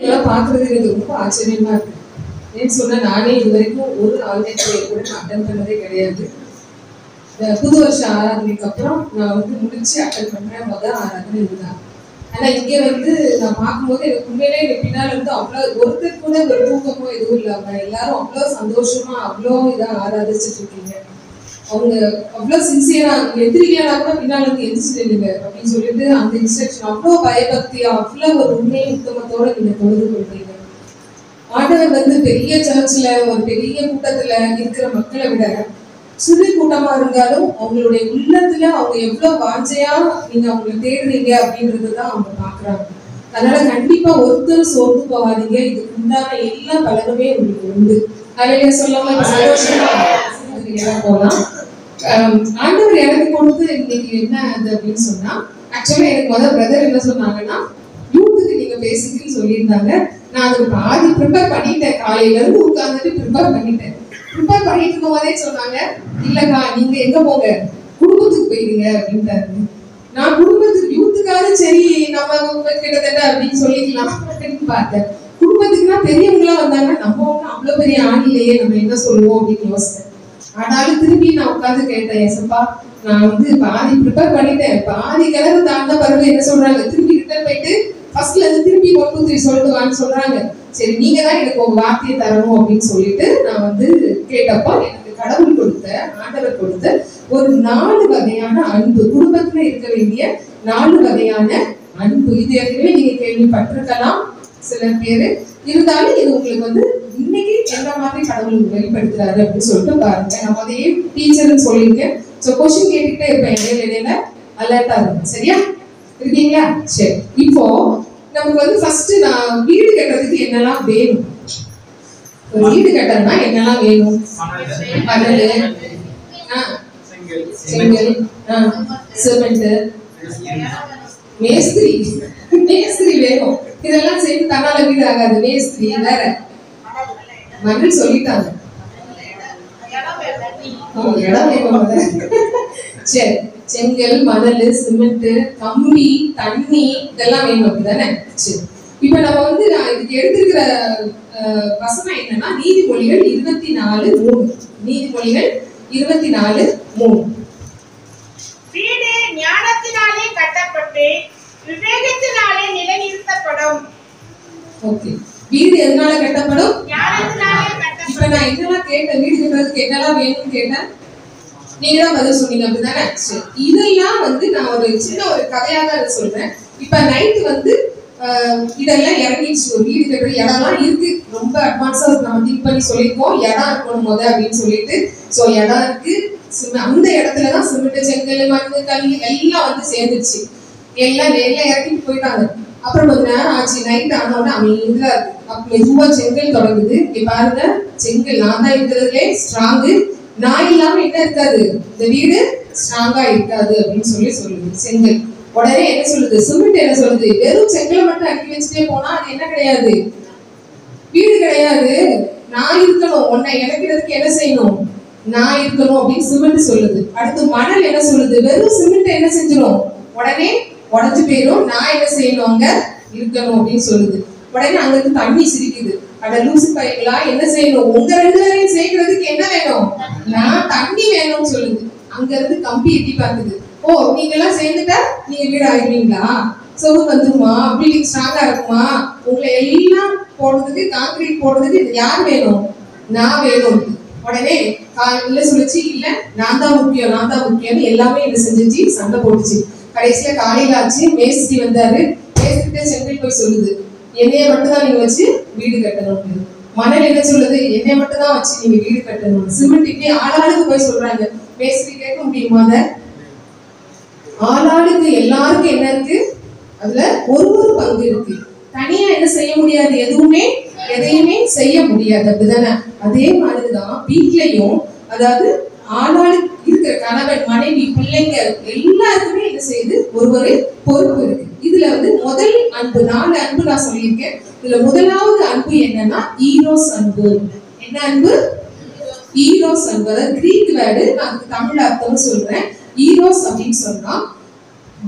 இதெல்லாம் பாக்குறது எனக்கு ரொம்ப ஆச்சரியமா இருக்கு. ஏன்னு சொன்னா நானே இது வரைக்கும் ஒரு ஆன்லைன் கூட அட்டன் பண்ணதே கிடையாது. புது வருஷ ஆராதனைக்கு அப்புறம் நான் முடிச்சு அட்டன் பண்றேன். ஆராதனை இதுதான். ஆனா இங்க நான் பார்க்கும்போது எனக்கு உண்மையிலே எனக்கு பின்னால அவ்வளவு ஒருத்தர் கூட ஒரு தூக்கமோ எதுவும் இல்லாம எல்லாரும் அவ்வளவு சந்தோஷமா அவ்வளோ இதா ஆராதிச்சுட்டு இருக்கீங்க. அவங்க அவ்வளவு சின்சியரா எதிரிகளா கூட பின்னால எந்திரிச்சிடுங்க அப்படின்னு சொல்லிட்டு அந்த இன்ஸ்ட்ரக்ஷன் அவ்வளவு பயபக்தியா அவ்வளவு ஒரு உண்மை உத்தமத்தோட நீங்க தொழுது கொள்றீங்க. ஆண்டவர் பெரிய சர்ச்சில் ஒரு பெரிய கூட்டத்துல இருக்கிற மக்களை விட சிறு கூட்டமா இருந்தாலும் அவங்களுடைய உள்ளத்துல அவங்க எவ்வளவு வாஞ்சையா நீங்க அவங்களை தேடுறீங்க அப்படின்றதுதான் அவங்க பாக்குறாங்க. அதனால கண்டிப்பா ஒருத்தர் சோர்ந்து போகாதீங்க. இதுக்கு உண்டான எல்லா பலனுமே உங்களுக்கு உண்டு. அதைய சொல்லாம போகலாம். ஆண்டவர் எனக்கு கொடுத்து இன்னைக்கு என்ன அது அப்படின்னு சொன்னா, ஆக்சுவலா எனக்கு பிரதர் என்ன சொன்னாங்கன்னா, யூத்துக்கு நீங்க பேசிக்கன்னு சொல்லியிருந்தாங்க. நான் அதுக்கு பாதி ப்ரிப்பேர் பண்ணிட்டேன். காலையில இருந்து உட்கார்ந்துட்டு ப்ரிப்பேர் பண்ணிட்டேன். ப்ரிப்பேர் பண்ணிட்டு இருக்கும் போதே சொன்னாங்க, இல்லக்கா நீங்க எங்க போங்க, குடும்பத்துக்கு போயிருங்க அப்படின்ட்டாரு. நான் குடும்பத்துக்கு யூத்துக்காவது சரி நம்ம கிட்டத்தட்ட அப்படின்னு சொல்லிக்கலாம் அப்படின்னு பார்த்தேன். குடும்பத்துக்குன்னா பெரியவங்களா வந்தாங்க, நம்ம ஒன்றும் அவ்வளவு பெரிய ஆள் இல்லையே, நம்ம என்ன சொல்லுவோம் அப்படின்னு யோசித்தேன். ஆனாலும் திரும்பி நான் உட்காந்து கேட்டேன், ஏசப்பா நான் பாதி ப்ரிப்பேர் பண்ணிட்டேன், பாதி கிளறு தாண்ட பிறகு என்ன சொல்றாங்க, திரும்பி ரிட்டர்ன் போயிட்டு ஃபர்ஸ்ட்ல இருந்து திருப்பி 1 2 3 சொல்லிட்டு வான்னு சொல்றாங்க. சரி நீங்க தான் எனக்கு உங்க வார்த்தையை தரணும் அப்படின்னு சொல்லிட்டு நான் கேட்டப்போ எனக்கு கடவுள் கொடுத்த ஆண்டவர் கொடுத்த ஒரு 4 வகையான அன்பு, குடும்பத்துல இருக்க வேண்டிய 4 வகையான அன்பு. இது ஏற்கனவே நீங்க கேள்விப்பட்டிருக்கலாம் சில பேரு, இருந்தாலும் இது உங்களுக்கு இன்னைக்கு எந்த மாதிரி கடவுள் வெளிப்படுத்துறாரு அப்படின்னு சொல்லிட்டு பாருங்க. நான் அதையே டீச்சர்னு சொல்லியிருக்கேன். ஸோ கொஸ்டின் கேட்டுக்கிட்டே இருப்பேன் இடையில அலர்ட்டா இருக்கும். சரியா இருக்கீங்களா? சரி, இப்போ நமக்கு ஃபர்ஸ்ட் நான் வீடு கட்டுறதுக்கு என்னெல்லாம் வேணும், ஒரு வீடு கட்டணும்னா என்னெல்லாம் வேணும்? மணல், செங்கல், சிமெண்ட், மேஸ்திரி. மேஸ்திரி வேணும். இதெல்லாம் சேர்த்து தன்னால வீடு ஆகாது. மேஸ்திரி வேற, மணல் சொல்லிட்டாங்க, இடம் வேணும். சரி, செங்கல், மணல், சிமெண்ட், கம்பி, தண்ணி இதெல்லாம் வேணும் அப்படிதானே? சரி, இப்ப நம்ம நான் இதுக்கு எடுத்திருக்கிற வசனம் என்னன்னா நீதிமொழிகள் 24:3. நீதிமொழிகள் 24:3. வீடு ஞானத்தினாலே கட்டப்பட்டு விவேகத்தினாலே நிலைநிறுத்தப்படும். ஓகே, வீடு எதனால கட்டப்படும்? ஞானத்தினாலே கட்டப்படும். இப்ப நான் என்னெல்லாம் கேட்டேன், வீடு கட்டுறதுக்கு என்னெல்லாம் வேணும்னு கேட்டேன், நீங்க தான் பதில் சொன்னீங்க அப்படிதானே? இதெல்லாம் நான் ஒரு சின்ன ஒரு கதையா தான் சொல்றேன். இப்ப நைட்டு இதெல்லாம் இறங்கிடுச்சு. ஒரு வீடு கட்டுற இடம்லாம் இருக்கு, ரொம்ப அட்வான்ஸா நம்ம திங்க் பண்ணி சொல்லியிருக்கோம். இடம் இருக்கணும் அப்படின்னு சொல்லிட்டு. ஸோ இடம் இருக்கு, அந்த இடத்துலதான் சிமெண்ட், செங்கல், மண், கல் எல்லாம் சேர்ந்துருச்சு. எல்லாம் இறக்கிட்டு போயிட்டாங்க. அப்புறம் கொஞ்ச நேரம் ஆச்சு, நைட் ஆனோட அமைதியா இருக்கு. அப்ப மெதுவா செங்கல் தொடங்குது. இங்க பாருங்க, செங்கல் நான் தான் இருக்கிறதுலே ஸ்ட்ராங்கு, நான் இல்லாம என்ன இருக்காது, இந்த வீடு ஸ்ட்ராங்கா இருக்காது அப்படின்னு சொல்லுது செங்கல். உடனே என்ன சொல்லுது சிமெண்ட்? என்ன சொல்லுது, வெறும் செங்கலை மட்டும் அடுக்கி வச்சுட்டே போனா அது என்ன கிடையாது, வீடு கிடையாது. நான் இருக்கணும், உன்னை இணைக்கிறதுக்கு என்ன செய்யணும், நான் இருக்கணும் அப்படின்னு சிமெண்ட் சொல்லுது. அடுத்து மணல் என்ன சொல்லுது, வெறும் சிமெண்ட் என்ன செஞ்சிடும், உடனே உடஞ்சு போயிடும், நான் என்ன செய்யணும், அங்க இருக்கணும் அப்படின்னு சொல்லுது. உடனே அங்க இருந்து தண்ணி சிரிக்குது, அட லூசு பைகளா, என்ன செய்யணும், உங்க 2 பேரையும் சேர்க்கிறதுக்கு என்ன வேணும், நான் தண்ணி வேணும்னு சொல்லுது. அங்க இருந்து கம்பி எட்டி பார்க்குது, ஓ நீங்க எல்லாம் சேர்ந்துட்டா நீங்க வீடு ஆகிடுவீங்களா, சொவு வந்துருமா, பில்டிங் ஸ்ட்ராங்கா இருக்குமா, உங்களை எல்லாம் போடுறதுக்கு கான்கிரீட் போடுறதுக்கு யார் வேணும், நான் வேணும். உடனே இல்ல சொல்லிச்சு, இல்ல நான் தான் முக்கியம், நான் தான் முக்கியம்னு எல்லாமே என்ன செஞ்சிச்சு, சண்டை போட்டுச்சு. கடைசியில காலையில ஆச்சு, மேஸ்திரி வந்தாரு. மேஸ்திரிட்ட செங்கல் போய் சொல்லுது, என்னைய மட்டும் தான் நீங்க வச்சு வீடு கட்டணும். மணல் என்ன சொல்லுது, என்னைய மட்டும் தான் வச்சு நீங்க வீடு கட்டணும். சிமெண்ட் இப்படி ஆளாளுக்கு போய் சொல்றாங்க. மேஸ்திரி கேட்க முடியுமா? ஆளாளுக்கு எல்லாருக்கும் என்ன இருக்கு, அதுல ஒரு பங்கு இருக்கு. தனியா என்ன செய்ய முடியாது, எதையுமே செய்ய முடியாது அப்படிதானே? அதே மாதிரிதான் வீட்லயும், அதாவது ஆளாளுக்கு இருக்கிற கணவன், மனைவி, பிள்ளைங்க எல்லாருக்குமே என்ன செய்யுது, ஒரு பொறுப்பு இருக்கு. இதுல முதல் அன்பு, 4 அன்பு நான் சொல்லியிருக்கேன். இதுல முதலாவது அன்பு என்னன்னா ஈரோஸ் அன்பு. என்ன அன்பு? ஈரோஸ் அன்பு. அதாவது கிரீக் வேர்டு, நான் தமிழ் அர்த்தம் சொல்றேன். ஈரோஸ் அப்படின்னு சொன்னா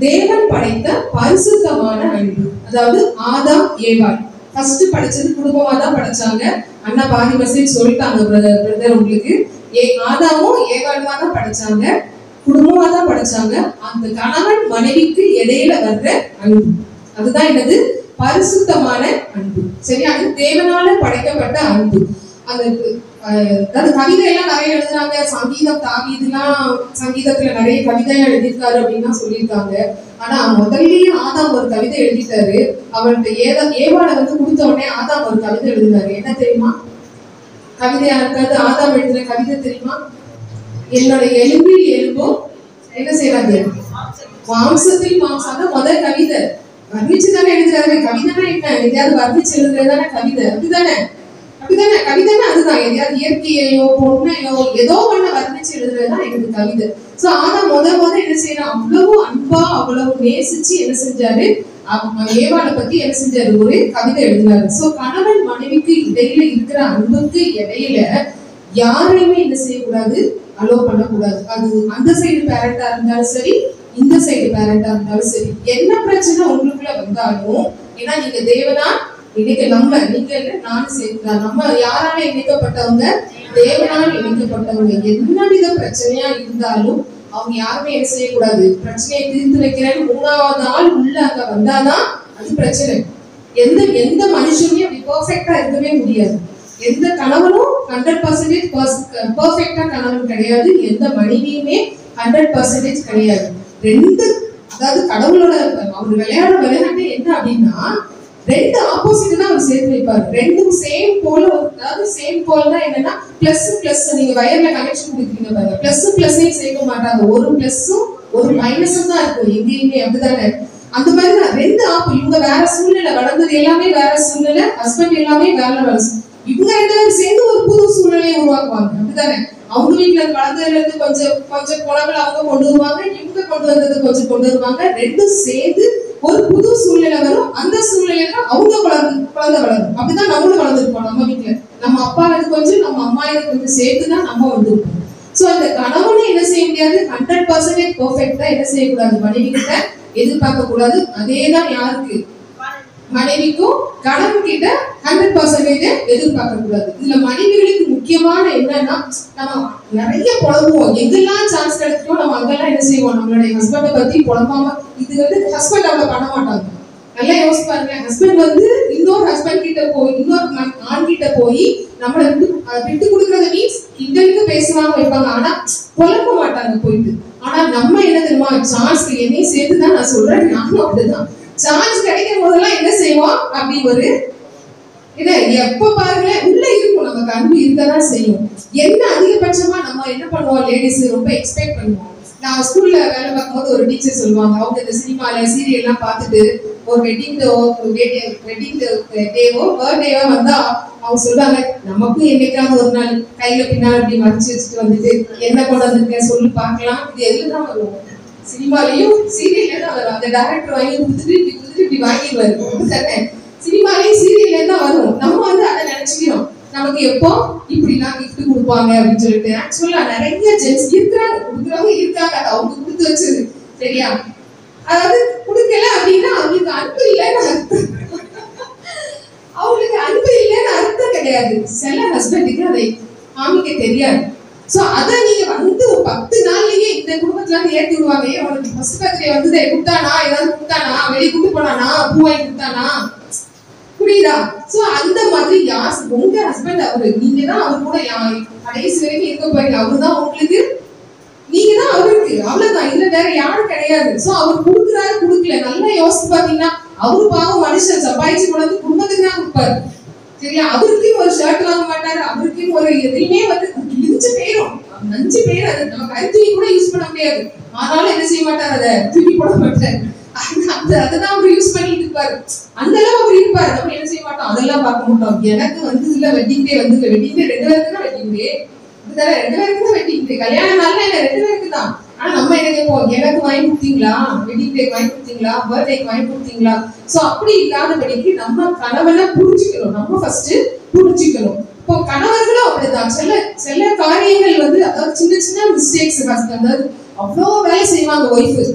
தேவன் படைத்த பரிசுத்தமான அன்பு. அதாவது ஆதாம் ஏவாள் ஃபர்ஸ்ட் படிச்சது குடும்பமா தான் படிச்சாங்க. அண்ணா பாதி மெசேஜ் சொல்லிட்டாங்க பிரதர் உங்களுக்கு. ஆதாமும் ஏவாளுமா தான் படிச்சாங்க, குடும்பமா தான் படிச்சாங்க. அந்த கணவன் மனைவிக்கு இடையில வர்ற அன்பு, அதுதான் என்னது? பரிசுத்தமான அன்பு. சரியா? அது தேவனால படைக்கப்பட்ட அன்பு. அந்த கவிதை எல்லாம் நிறைய எழுதுறாங்க. சங்கீதம் தாவீதுலாம் சங்கீதத்துல நிறைய கவிதை எழுதியிருக்காரு அப்படின்னு சொல்லியிருக்காங்க. ஆனா முதல்லயே ஆதாம் ஒரு கவிதை எழுதிட்டாரு. அவர்கிட்ட ஏவாளை வந்து கொடுத்த உடனே ஆதாம் ஒரு கவிதை எழுதினாரு. என்ன தெரியுமா கவிதையா இருக்காது? ஆதாம் எழுதின கவிதை தெரியுமா? என்னோட எலும்பில் எலும்பும் என்ன செய்யறாங்க? மாம்சத்தில் மாம்சம். தான் முதல் கவிதை. வர்ணிச்சு தானே எழுதுறாரு. கவிதைனா என்ன? எதையாவது வர்ணிச்சு எழுதுறதுதானே கவிதை. அப்படிதானே? அப்படிதானே? கவிதைன்னா அதுதான். எதையாவது இயற்கையோ பொண்ணையோ ஏதோ ஒண்ணு வர்ணிச்சு எழுதுறதுதான் எனக்கு கவிதை. சோ ஆனா முத என்ன செய்யறான்? அவ்வளவு அன்பா அவ்வளவு நேசிச்சு என்ன செஞ்சாரு? ஏவாளை பத்தி என்ன செஞ்சாரு? ஒரு கவிதை எழுதினாரு. சோ கணவன் மனைவிக்கு இடையில இருக்கிற அன்புக்கு இடையில யாரையுமே என்ன செய்யக்கூடாது? அலோ பண்ணக்கூடாது. அது அந்த சைடு பேரண்டா இருந்தாலும் சரி, இந்த சைடு பேரண்டா இருந்தாலும் சரி. என்ன பிரச்சனை உங்களுக்குள்ள வந்தாலும், ஏன்னா நீங்க தேவனா இன்னைக்கு நீங்க நானும் சேர்த்துதான். நம்ம யாரால இணைக்கப்பட்டவங்க? தேவனால் இணைக்கப்பட்டவங்க. என்ன வித பிரச்சனையா இருந்தாலும் அவங்க யாருமே என்ன செய்யக்கூடாது? பிரச்சனையை தீர்த்து வைக்கிறேன்னு 3வது ஆள் உள்ள அங்க வந்தாதான் அது பிரச்சனை. எந்த மனுஷனுமே அப்படி பெர்ஃபெக்டா இருக்கவே முடியாது. எந்த கணவனும் 100% பெர்ஃபெக்டா கணவன் கிடையாது. எந்த மனைவியுமே 100% கிடையாது. அதாவது கடவுளோட அவர் விளையாட விளையாட்டு என்ன அப்படின்னா, 2 ஆப்போசிட் தான் அவர் சேர்த்து வைப்பாரு. 2 சேம் போல. அதாவது சேம் போல்னா என்னன்னா பிளஸ் பிளஸ். நீங்க வயர்ல கனெக்ஷன் கொடுக்குறீங்க பாருங்க, பிளஸ் பிளஸையும் சேர்க்க மாட்டாங்க. ஒரு பிளஸும் ஒரு மைனஸும் தான் இருக்கும் எங்கேயுமே. அப்படிதானே? அந்த மாதிரி தான் 2 ஆப்போ. இவங்க வேற சூழ்நிலை, வளர்ந்தது எல்லாமே வேற சூழ்நிலை, ஹஸ்பண்ட் எல்லாமே வேற இவங்க 2 பேரும் சேர்ந்து ஒரு புது சூழ்நிலையை உருவாக்குவாங்க. அப்படிதானே? அவங்க வீட்டுல வளர்ந்ததுல இருந்து கொஞ்சம் குணங்கள் அவங்க கொண்டு வருவாங்க, இவங்க கொண்டு வந்தது கொஞ்சம் கொண்டு வருவாங்க. 2 சேர்ந்து ஒரு புது சூழ்நிலை வரும். அந்த சூழ்நிலையில அவங்க குழந்தை வளரும். அப்படிதான் நம்மளும் வளர்ந்துருப்போம். நம்ம வீட்டுல நம்ம அப்பா கொஞ்சம், நம்ம அம்மா கொஞ்சம் சேர்த்துதான் நம்ம வந்திருப்போம். சோ அந்த கணவனை என்ன செய்ய முடியாது? 100% பெர்ஃபெக்ட்டா என்ன செய்யக்கூடாது? மனைவி கிட்ட எதிர்பார்க்க கூடாது. அதேதான் யாருக்கு? மனைவிக்கும் கணவன் கிட்ட 100% எதிர்பார்க்க கூடாது. இதுல மனைவிகளுக்கு முக்கியமான என்னன்னா, நம்ம நிறைய புலம்புவோம். எங்கெல்லாம் சான்ஸ் கிடைக்கும் நம்ம அங்கெல்லாம் என்ன செய்வோம்? நம்மளுடைய ஹஸ்பண்டை பத்தி புலம்பாம. இது வந்து ஹஸ்பண்ட் அவ்வளவு பண்ண மாட்டாங்க. நல்லா யோசிச்சு பாருங்க. ஹஸ்பண்ட் வந்து இன்னொரு ஹஸ்பண்ட் கிட்ட போய், இன்னொரு ஆண் கிட்ட போய் நம்மளை விட்டு கொடுக்கறது மீன்ஸ் கிண்டலுக்கு பேசுவாங்க, வைப்பாங்க. ஆனா புலம்ப மாட்டாங்க போயிட்டு. ஆனா நம்ம என்ன தெரியுமா? சான்ஸ் என்னையும் சேர்த்துதான் நான் சொல்றேன், நானும் அப்படிதான். சான்ஸ் கிடைக்கும் போதெல்லாம் என்ன செய்வோம்? அப்படி ஒரு இதை எப்ப பாருங்க உள்ள இருக்கும். நமக்கு அன்பு இருக்கதான் செய்யும். என்ன அதிகபட்சமா நம்ம என்ன பண்ணுவோம்? லேடிஸ் ரொம்ப எக்ஸ்பெக்ட் பண்ணுவோம். நான் ஸ்கூல்ல வேலை பார்க்கும்போது ஒரு டீச்சர் சொல்லுவாங்க, அவங்க இந்த சினிமால சீரியல் எல்லாம் பார்த்துட்டு ஒரு வெட்டிங் டேவோ பர்த்டேவோ வந்தா அவங்க சொல்றாங்க, நமக்கும் என்னைக்காவது ஒரு நாள் கையில பின்னால அப்படி மறைச்சு வச்சுட்டு வந்துட்டு என்ன கொண்டு வந்திருக்கேன் சொல்லி பார்க்கலாம். இது எதுதான் வருவோம்? சினிமாலையும் சீரியல்ல தான் வரும். அந்த டைரக்டர் வாங்கி கொடுத்துட்டு இப்படி வாங்கிடுவாரு. சினிமாலையும் சீரியல்ல தான் வரும். நம்ம வந்து அதை நினைச்சுக்கிறோம், நமக்கு எப்போ இப்படிலாம் கிஃப்ட் கொடுப்பாங்க அப்படின்னு சொல்லிட்டு. ஆக்சுவலா நிறைய ஜென்ஸ் இருக்கிறாங்க, கொடுக்குறவங்க இருக்காங்க. அது அவங்க கொடுத்து வச்சது. சரியா? அதாவது கொடுக்கல அப்படின்னா அவங்களுக்கு அன்பு இல்லைன்னு அர்த்தம். அவங்களுக்கு அன்பு இல்லைன்னு அர்த்தம் கிடையாது. சில ஹஸ்பண்டுக்கு அதை காமிக்க தெரியாது. சோ அத நீங்க வந்து ஒரு 10 நாள்லயே இந்த குடும்பத்துல இருந்து ஏற்றி விடுவாங்க. அவனுக்கு ஃபர்ஸ்ட் பர்த்டே வந்து கொடுத்தானா, ஏதாவது கொடுத்தானா, வெளியே கூட்டு போனானா, பூவாய் கொடுத்தானா, புரியுதா? சோ அந்த மாதிரி யார் உங்க ஹஸ்பண்ட் அவரு, நீங்க தான் அவர் கூட கடைசி வரைக்கும் இருக்க போறீங்க. அவருதான் உங்களுக்கு, நீங்க தான் அவருக்கு. அவ்வளவுதான். இதுல வேற யாரும் கிடையாது. சோ அவர் கொடுக்குறாரு கொடுக்கல, நல்லா யோசிச்சு பாத்தீங்கன்னா அவரு பாவம் மனுஷன் சம்பாதிச்சு கொண்டு குடும்பத்துக்கு தான் கொடுப்பாரு. சரியா? அவருக்கும் ஒரு ஷர்ட் வாங்க மாட்டாரு, அவருக்கும் ஒரு எதுவுமே வந்து இடிச்சு போயிடும். 5 பேர் அது நம்ம கருத்துவி கூட யூஸ் பண்ண முடியாது. ஆனாலும் என்ன செய்ய மாட்டாரு? அதை தூக்கி போட மாட்டாரு. அதுதான் அவர் யூஸ் பண்ணிட்டு இருப்பாரு. அந்த அளவு அவர் இருப்பாரு. நம்ம என்ன செய்ய மாட்டோம்? அதெல்லாம் பார்க்க மாட்டோம். எனக்கு வந்து இல்ல வெட்டிங் டே வந்து வெட்டிங் டே 2 பேருக்கு தான் வெட்டிங் டே. இதுதானே 2 பேருக்கு தான் வெட்டிங் டே. கல்யாண நாள்ல இல்ல 2 பேருக்கு தான். ஆனா நம்ம என்ன கேட்போம்? எனக்கு வாங்கி கொடுத்தீங்களா, வெட்டிங் டே வாங்கி கொடுத்தீங்களா, பர்த்டேக்கு வாங்கி கொடுத்தீங்களா? சோ அப்படி இல்லாதபடிக்கு நம்ம கணவனை புரிஞ்சுக்கணும். நம்ம ஃபர்ஸ்ட் புரிஞ்சுக்கணும். இப்போ கணவர்களும் அப்படிதான். சில காரியங்கள் வந்து அதாவது சின்ன சின்ன மிஸ்டேக்ஸ், அதாவது அவ்வளோ வேலை செய்வாங்க ஒய்ஃபு.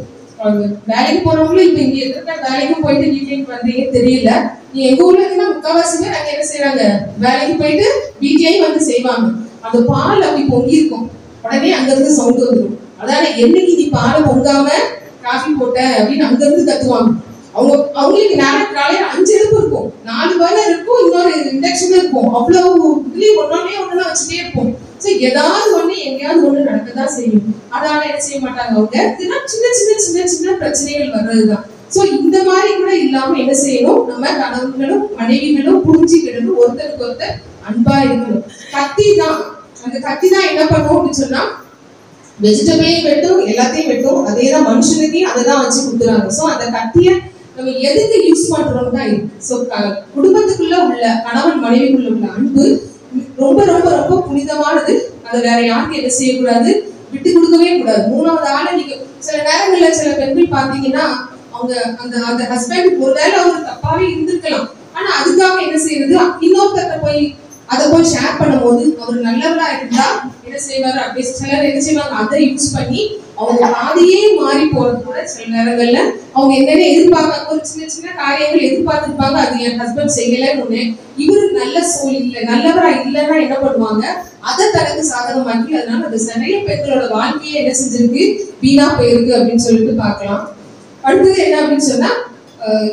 வேலைக்கு போறவங்களும் இப்ப இங்க இருக்கிற வேலைக்கு போயிட்டு வீட்லயும் வந்தீங்க தெரியல. நீ எங்க ஊர்ல இருந்தா முக்காவாசி பேர் அங்க என்ன செய்யறாங்க, வேலைக்கு போயிட்டு வீட்லயும் வந்து செய்வாங்க. அந்த பால் அப்படி பொங்கி இருக்கும், உடனே அங்க இருந்து சவுண்ட் வந்துடும். அதான என்னைக்கு நீ பாலை பொங்காம காஃபி போட்ட அப்படின்னு அங்க இருந்து கத்துவாங்க. அவங்களுக்கு காலையில 5 அடுப்பு இருக்கும், 4 பர்னர் இருக்கும், இன்னொரு இண்டக்ஷன் இருக்கும். அவ்வளவு இதுலயும் ஒன்னொன்னா வச்சுட்டே இருப்போம். சோ ஏதாவது ஒண்ணு எங்கேயாவது ஒண்ணு நடக்கதான் செய்யும். அதனால என்ன செய்ய மாட்டாங்க அவங்க, சின்ன சின்ன சின்ன சின்ன பிரச்சனைகள் வர்றதுதான். சோ இந்த மாதிரி கூட இல்லாம என்ன செய்யணும், நம்ம கணவன்களும் மனைவிகளும் புரிஞ்சுக்கிடணும், ஒருத்தருக்கு ஒருத்தர் அன்பா இருக்கணும். கத்தி தான், அந்த கத்தி தான் என்ன பண்ணுவோம் அப்படின்னு சொன்னா வெஜிடபிளையும் வெட்டும், எல்லாத்தையும் வெட்டும். அதே தான் மனுஷனுக்கையும் அதை தான் வச்சு கொடுத்துறாங்க. சோ அந்த கத்திய நம்ம எதுக்கு யூஸ் பண்றோம் தான் இருக்கு. சோ குடும்பத்துக்குள்ள உள்ள கணவன் மனைவிக்குள்ள உள்ள அன்பு ரொம்ப ரொம்ப ரொம்ப புனிதமானது. அதை வேற யாருக்கு என்ன செய்யக்கூடாது, விட்டு கொடுக்கவே கூடாது. 3வது ஆளை நீங்க சில நேரங்கள்ல சில பெண்கள் பாத்தீங்கன்னா அவங்க அந்த ஹஸ்பண்ட் ஒருவேளை அவங்க தப்பாவே இருந்திருக்கலாம், ஆனா அதுக்காக என்ன செய்யறது, இன்னொருத்தர போய் அதை போய் ஷேர் பண்ணும் போது அவர் நல்லவரா இருந்தா என்ன செய்வாரு, அப்படி சிலர் என்ன செய்வாங்க, அதை யூஸ் பண்ணி அவங்க பாதையே மாறி போறது கூட சில நேரங்கள்ல அவங்க என்னென்ன எதிர்பார்க்க, ஒரு சின்ன சின்ன காரியங்கள் எதிர்பார்த்திருப்பாங்க, அது என் ஹஸ்பண்ட் செய்யலன்னு ஒண்ணு, இவரு நல்ல சோல் இல்லை நல்லவரா இல்லைன்னா என்ன பண்ணுவாங்க, அதை தனக்கு சாதகமாக்கி அதனால அது நிறைய பெண்களோட வாழ்க்கையை என்ன செஞ்சிருக்கு, வீணா போயிருக்கு அப்படின்னு சொல்லிட்டு பார்க்கலாம். அடுத்தது என்ன அப்படின்னு சொன்னா,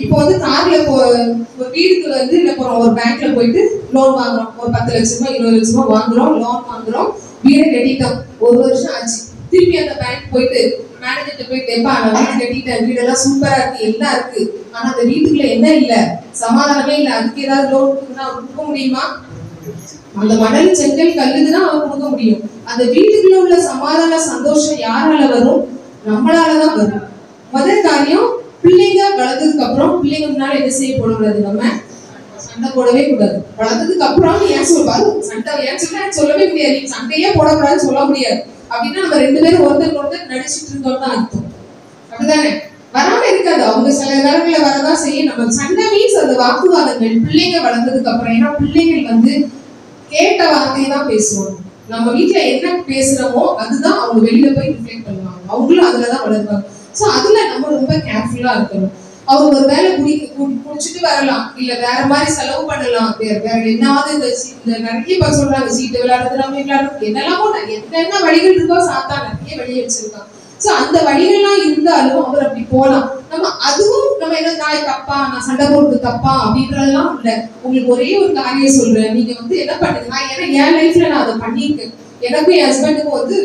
இப்போ வந்து கார்ல ஒரு வீட்டுக்கு வந்து என்ன போறோம், ஒரு பேங்க்ல போயிட்டு லோன் வாங்குறோம், ஒரு 10 லட்சமோ 20 லட்சமோ வாங்குறோம், லோன் வாங்குறோம், வீடை கட்டிட்டோம், 1 வருஷம் ஆச்சு. திருப்பி அந்த பேங்க் போயிட்டு மேனேஜர்கிட்ட போயிட்டு, எப்பா நான் வீடு கட்டிட்டேன், வீடெல்லாம் சூப்பரா இருக்கு, எல்லாம் இருக்கு, ஆனா அந்த வீட்டுக்குள்ள என்ன இல்ல, சமாதானமே இல்ல, அதுக்கு ஏதாவது லோன் கொடுக்க முடியுமா? அந்த மணல் செங்கல் கல்லுக்குதான் அவன் கொடுக்க முடியும். அந்த வீட்டுக்குள்ள உள்ள சமாதான சந்தோஷம் யாரால வரும், நம்மளாலதான் வரும். முதல் காரியம், பிள்ளைங்க வளர்ந்ததுக்கு அப்புறம் பிள்ளைங்க முன்னால என்ன செய்ய போடக்கூடாது, நம்ம சண்டை போடவே கூடாது. வளர்ந்ததுக்கு அப்புறம் ஏன் சொல்வாரு சண்டை, ஏன் சொல்லவே முடியாது, நீ சண்டையே போடக்கூடாதுன்னு சொல்ல முடியாது. அப்படின்னா நம்ம 2 பேரும் ஒருத்தருக்கு ஒருத்தர் நடிச்சுட்டு இருந்தோம்னு அர்த்தம். அப்படிதானே? வராம இருக்காது, அவங்க சில நேரங்கள்ல வரதான் செய்யும். நம்ம சண்டை மீன்ஸ் அந்த வாக்குவாதங்கள் பிள்ளைங்க வளர்ந்ததுக்கு அப்புறம். ஏன்னா பிள்ளைகள் வந்து கேட்ட வார்த்தையை தான் பேசுவாங்க. நம்ம வீட்டுல என்ன பேசுறோமோ அதுதான் அவங்க வெளியில போய் ரிஃப்ளெக்ட் பண்ணுவாங்க, அவங்களும் அதுலதான் வளர்ப்பாங்க. சோ அதுல நம்ம ரொம்ப கேர்ஃபுல்லா இருக்கணும். அவங்க ஒரு வேலை குடிச்சிட்டு வரலாம், இல்ல வேற மாதிரி செலவு பண்ணலாம், வேற என்னாவது இந்த நிறைய பேர் சொல்றாங்க சீட்டு விளையாடுறது, நம்ம விளையாடுறது, என்னெல்லாமோ என்னென்ன வழிகள் இருக்கோ சாத்தா நிறைய வழி வச்சிருக்கான். சோ அந்த வழிகள்லாம் இருந்தாலும் அவர் அப்படி போலாம். நம்ம அதுவும் நம்ம என்ன, நாளைக்கு தப்பா, நான் சண்டை போடுறது தப்பா அப்படின்றதெல்லாம் இல்ல. உங்களுக்கு ஒரே ஒரு காரியம் சொல்றேன், நீங்க வந்து என்ன பண்ணுங்க, நான் என் லைஃப்ல நான் அதை பண்ணியிருக்கேன். எனக்கும் என் ஹஸ்பண்டுக்கும் வந்து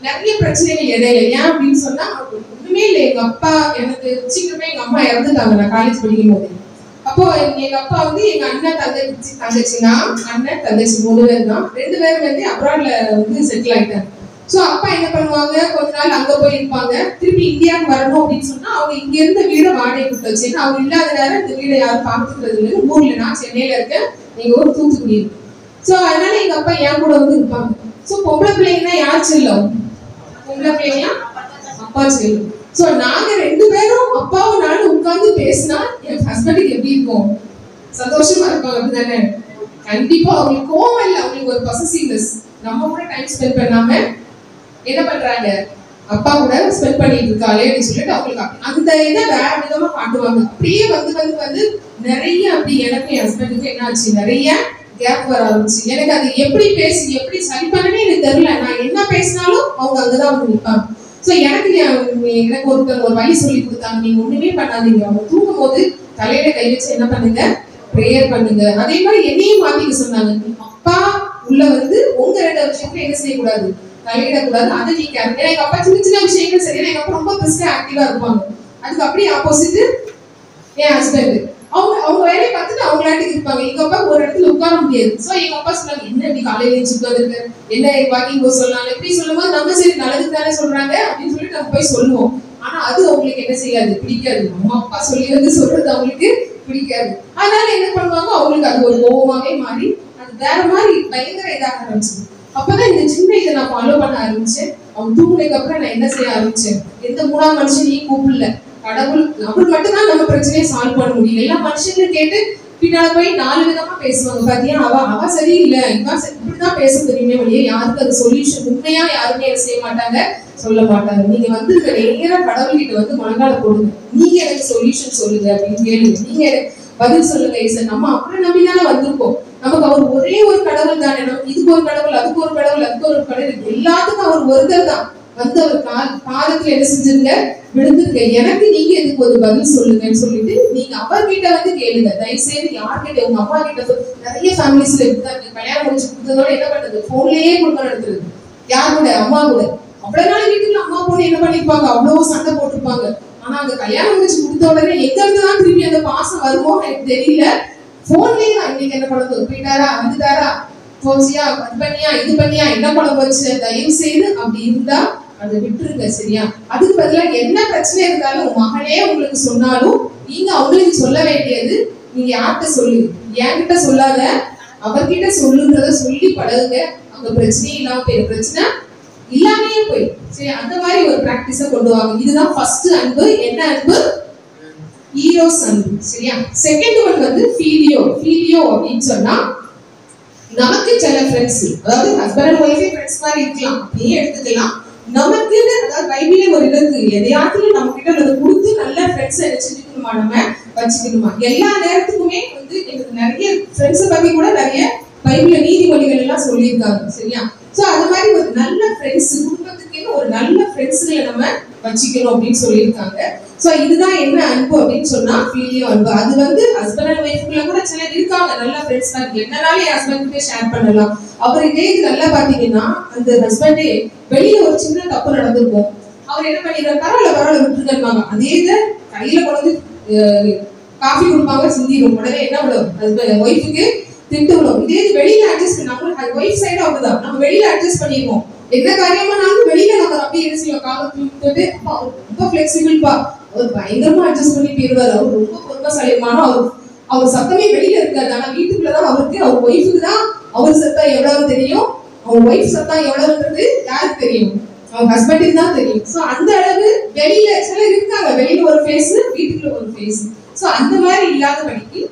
நிறைய பிரச்சனைகள் இடையில. ஏன் அப்படின்னு சொன்னா, ஒண்ணுமே இல்லை, எங்க அப்பா எனக்கு சீக்கிரமே எங்க அம்மா இறந்துட்டாங்க நான் காலேஜ் படிக்கும் போது. அப்போ எங்க அப்பா வந்து எங்க அண்ணன் தங்கச்சினா, அண்ணன் தங்கச்சி 3 பேர் தான், 2 பேரும் வந்து அப்ராட்ல வந்து செட்டில் ஆயிட்டாங்க. சோ அப்பா என்ன பண்ணுவாங்க, கொஞ்ச நாள் அங்க போய் இருப்பாங்க, திருப்பி இந்தியாவுக்கு வரணும் அப்படின்னு சொன்னா அவங்க இங்க இருந்த வீட வாடகை கொடுத்து வச்சு, அவங்க இல்லாத நேரம் இந்த வீடை யாரும் பார்த்துக்கிறது இல்லை. ஊர்ல நான் சென்னையில இருக்கேன், எங்க ஊர் தூத்துக்குடி. சோ அதனால எங்க அப்பா என் கூட வந்து இருப்பாங்க. சோ பொம்பளை பிள்ளைங்கன்னா யார் செல்லும், பொம்பளை பிள்ளைங்களா அப்பா செல்லும். சோ நாங்க 2 பேரும் அப்பாவும் நானும் உட்கார்ந்து பேசினா என் ஹஸ்பண்டுக்கு எப்படி இருக்கும், சந்தோஷமா இருக்கும். அப்படிதானே? கண்டிப்பா அவங்களுக்கு கோவம் இல்லை, அவங்களுக்கு ஒரு பொசசிவ்னஸ். நம்ம கூட டைம் ஸ்பெண்ட் பண்ணாம என்ன பண்றாங்க, அப்பா கூட ஸ்பெண்ட் பண்ணிட்டு இருக்காளே அப்படின்னு சொல்லிட்டு அவங்களுக்கு அந்த இதை வேற விதமா காட்டுவாங்க. அப்படியே வந்து நிறைய அப்படி எனக்கு என் ஹஸ்பண்டுக்கு என்ன ஆச்சு, நிறைய கேப் வர ஆரம்பிச்சு. எனக்கு அது எப்படி பேசி எப்படி சரி பண்ணனே எனக்கு தெரியல. நான் என்ன பேசினாலும் அவங்க அங்கதான் வந்து நிற்பாங்க. சோ எனக்கு ஒருத்தர் ஒரு வழி சொல்லி கொடுத்தாங்க, நீங்க ஒண்ணுமே பண்ணாதீங்க, அவங்க தூங்கும் போது தலையில கை வச்சு என்ன பண்ணுங்க, பிரேயர் பண்ணுங்க. அதே மாதிரி என்னையும் மாத்திக்க சொன்னாங்க, அப்பா உள்ள வந்து உங்க 2 விஷயத்துல என்ன செய்யக்கூடாது, தலையிடக்கூடாது, அதை நீ கேர். எங்க அப்பா சின்ன சின்ன விஷயங்கள் சரி, எங்க அப்பா ரொம்ப பெஸ்டா ஆக்டிவா இருப்பாங்க. அதுக்கு அப்படியே ஆப்போசிட் என் ஹஸ்பண்ட், அவங்க வேலையை பார்த்துட்டு அவங்களாட்டுக்கு இருப்பாங்க. எங்க அப்பா ஒரு இடத்துல உட்கார முடியாது. சோ எங்க அப்பா சொன்னாங்க, என்ன இப்படி காலையில எழுந்து உட்காந்துருக்கு, என்ன வாக்கிங் போக சொல்லலாம், எப்படி சொல்லும்போது நம்ம சரி நல்லதுக்கு தானே சொல்றாங்க அப்படின்னு சொல்லிட்டு நம்ம போய் சொல்லுவோம். ஆனா அது அவங்களுக்கு என்ன செய்யாது, பிடிக்காது. நம்ம அப்பா சொல்லி வந்து சொல்றது அவங்களுக்கு பிடிக்காது. அதனால என்ன பண்ணுவாங்க, அவங்களுக்கு அது ஒரு கோபமாவே மாறி அது வேற மாதிரி பயங்கர இதாக ஆரம்பிச்சு. அப்பதான் இந்த சின்ன இதை நான் ஃபாலோ பண்ண ஆரம்பிச்சேன். அவங்க தூங்குனதுக்கு அப்புறம் நான் என்ன செய்ய ஆரம்பிச்சேன், எந்த 3ஆம் மனுஷனையும் கூப்பிடல, கடவுள் அவர் மட்டும்தான் நம்ம பிரச்சனையை சால்வ் பண்ண முடியும். எல்லா மனுஷங்களும் கேட்டு பின்னால போய் 4 விதமா பேசுவாங்க. பாத்தியா, அவ சரியில்லை, இப்படிதான் பேச தெரியுமே வழியே யாருக்கு அது சொல்யூஷன் உண்மையா யாருமே செய்ய மாட்டாங்க. சொல்ல மாட்டாங்க. நீங்க வந்து நேரா கடவுள்கிட்ட வந்து முழங்கால போடுங்க, நீங்க எனக்கு சொல்யூஷன் சொல்லுங்க அப்படின்னு கேளுங்க. நீங்க எனக்கு பதில் சொல்லுங்க ஈசன். நம்ம அவரை நம்பிதானே வந்திருக்கோம். நமக்கு அவர் ஒரே ஒரு கடவுள் தானே. நமக்கு இதுக்கு ஒரு கடவுள், அதுக்கு ஒரு கடவுள், அதுக்கு ஒரு கடவுள், எல்லாத்துக்கும் அவர் ஒருத்தர் தான். வந்து அவர் பாதத்துல என்ன செஞ்சிருங்க, விழுந்துருங்க. எனக்கு நீங்க இதுக்கு ஒரு பதில் சொல்லுங்கன்னு சொல்லிட்டு நீங்க அவர்கிட்ட வந்து கேளுங்க. தயவு செய்து யார்கிட்ட, உங்க அம்மா கிட்ட. நிறைய ஃபேமிலிஸ்ல இருக்காங்க, கல்யாணம் முடிச்சு கொடுத்ததோட என்ன பண்றது, போன்லயே குடும்பம் நடத்துறது. யார் கூட, அம்மா கூட. அவ்வளவு நாள் வீட்டுல அம்மா பொண்ணு என்ன பண்ணிருப்பாங்க, அவ்வளவு சண்டை போட்டிருப்பாங்க. ஆனா அந்த கல்யாணம் முடிச்சு கொடுத்த உடனே எங்க இருந்துதான் திருப்பி அந்த பாசம் வருமோ எனக்கு தெரியல. போன்லயே தான் இன்னைக்கு என்ன குழந்தை போயிட்டாரா, வந்துட்டாரா, போச்சியா, அது பண்ணியா, இது பண்ணியா, என்ன குழம்பு வச்சு, தயவு செய்து அப்படி இருந்தா அதை விட்டுருங்க. சரியா? அதுக்கு பதிலா என்ன பிரச்சனை இருந்தாலும் உங்க மகனே உங்களுக்கு சொன்னாலும் நீங்க அவங்களுக்கு சொல்ல வேண்டியது, நீங்க யார்கிட்ட சொல்லுங்க, என்கிட்ட சொல்லாத, அவர்கிட்ட சொல்லுன்றத சொல்லி பழகுங்க. அங்க பிரச்சனையே இல்லாம போயிரு, பிரச்சனை இல்லாமையே போய். சரி, அந்த மாதிரி ஒரு பிராக்டிஸ கொண்டு வாங்க. இதுதான் ஃபர்ஸ்ட் அன்பு. என்ன அன்பு? ஈரோஸ் அன்பு. சரியா? செகண்ட் ஒன் வந்து ஃபீலியோ. ஃபீலியோ அப்படின்னு சொன்னா நமக்கு சில ஃப்ரெண்ட்ஸ், அதாவது ஹஸ்பண்ட் அண்ட் ஒய்ஃபே ஃப்ரெண்ட்ஸ் மாதிரி இருக்கலாம், அப்படியே எடுத்துக்கலாம். நமக்கு அதாவது பைபிளே ஒரு இருக்கு, எதையாவது நம்ம கிட்ட அதை கொடுத்து நல்ல ஃப்ரெண்ட்ஸ் வச்சுக்கணுமா, நம்ம வச்சுக்கணுமா. எல்லா நேரத்துக்குமே வந்து எனக்கு நிறைய ஃப்ரெண்ட்ஸை பத்தி கூட நிறைய பைபிள்ல நீதிமொழிகள் எல்லாம் சொல்லியிருக்காங்க. சரியா? சோ அது மாதிரி ஒரு நல்ல ஃப்ரெண்ட்ஸ், குடும்பத்துக்கு ஒரு நல்ல ஃப்ரெண்ட்ஸ்களை நம்ம வச்சுக்கணும் அப்படின்னு சொல்லியிருக்காங்க. சோ இதுதான் என்ன அன்பு அப்படின்னு சொன்னா ஃபீலியோ அன்பு. அது வந்து ஹஸ்பண்ட் அண்ட் ஒய்ஃப்குள்ள கூட சிலர் இருக்காங்க நல்ல ஃப்ரெண்ட்ஸ் தான். என்னனாலும் என் ஹஸ்பண்ட் கிட்ட ஷேர் பண்ணலாம். அவர் இதே இது நல்லா பாத்தீங்கன்னா அந்த ஹஸ்பண்டே வெளியில ஒரு சின்ன தப்பு நடந்திருக்கும், அவர் என்ன பண்ணிடுறாரு, பரவாயில்ல விட்டுருக்காங்க. அதே இதை கையில கொண்டு காஃபி கொடுப்பாங்க, சிந்திடும். உடனே என்ன விடும், ஹஸ்பண்ட் ஒய்ஃபுக்கு திட்டு விடும். இதே இது வெளியில அட்ஜஸ்ட் பண்ணி, நம்ம ஒய்ஃப் சைடு அப்படிதான், நம்ம வெளியில அட்ஜஸ்ட் பண்ணிடுவோம். என்ன காரியமானாலும் வெளியில நம்ம அப்படியே என்ன செய்வோம், காலம் தூக்கிட்டு ரொம்ப பிளெக்சிபிள்பா, அவர் பயங்கரமா அட்ஜஸ்ட் பண்ணி போயிடுவாரு. அவர் ரொம்ப பொறுமைசாலியமான, அவர் சத்தமே வெளியில இருக்காது. ஆனா வீட்டுக்குள்ளதான் அவருக்கு, அவர் ஒய்ஃபுக்கு தான் அவர் சத்தம் எவ்வளவு தெரியும், அவங்க ஒய்ஃப் சத்தம் எவ்வளவுன்றது யாருக்கு தெரியும், அவங்க ஹஸ்பண்டுக்கு தான் தெரியும். சோ அந்த அளவு வெளியில சிலர் இருக்காங்க, வெளியில ஒரு ஃபேஸ், வீட்டுக்குள்ள ஒரு ஃபேஸ். சோ அந்த மாதிரி இல்லாதபடிக்கு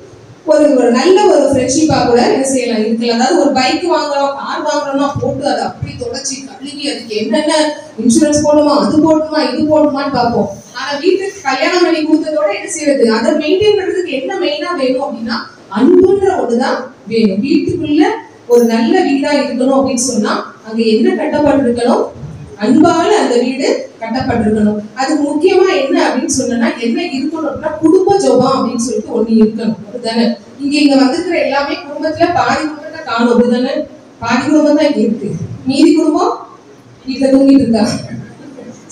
ஒரு நல்ல ஒரு ஃப்ரெண்ட்ஷிப்பா கூட என்ன செய்யலாம், இருக்கலாம். அதாவது ஒரு பைக் வாங்குறோம், கார் வாங்குறோம்னா போட்டு அதை அப்படி தொடச்சி கழுவி அதுக்கு என்னென்ன இன்சூரன்ஸ் போடணுமா, அது போடணுமா, இது போடணுமான்னு பார்ப்போம். ஆனா வீட்டுக்கு கல்யாணம் பண்ணி கொடுத்ததோட என்ன செய்யறது, அதை மெயின்டைன் பண்றதுக்கு என்ன மெயினா வேணும் அப்படின்னா அன்புன்ற ஒண்ணுதான் வேணும். வீட்டுக்குள்ள ஒரு நல்ல வீடா இருக்கணும் அப்படின்னு சொன்னா அங்க என்ன கட்டப்பட்டிருக்கணும், அன்பால அந்த வீடு கட்டப்பட்டிருக்கணும். அதுக்கு முக்கியமா என்ன அப்படின்னு சொன்னா என்ன இருக்கணும் அப்படின்னா குடும்ப ஜோபம் அப்படின்னு சொல்லிட்டு ஒண்ணு இருக்கணும். அப்படிதானே? இங்க வந்திருக்கிற எல்லாமே குடும்பத்துல பாதி குடும்பத்தை காணும். அப்படிதானே? பாதி குடும்பம் தான் இங்க இருக்கு, மீதி குடும்பம் வீட்டுல தூங்கிட்டு இருக்கா.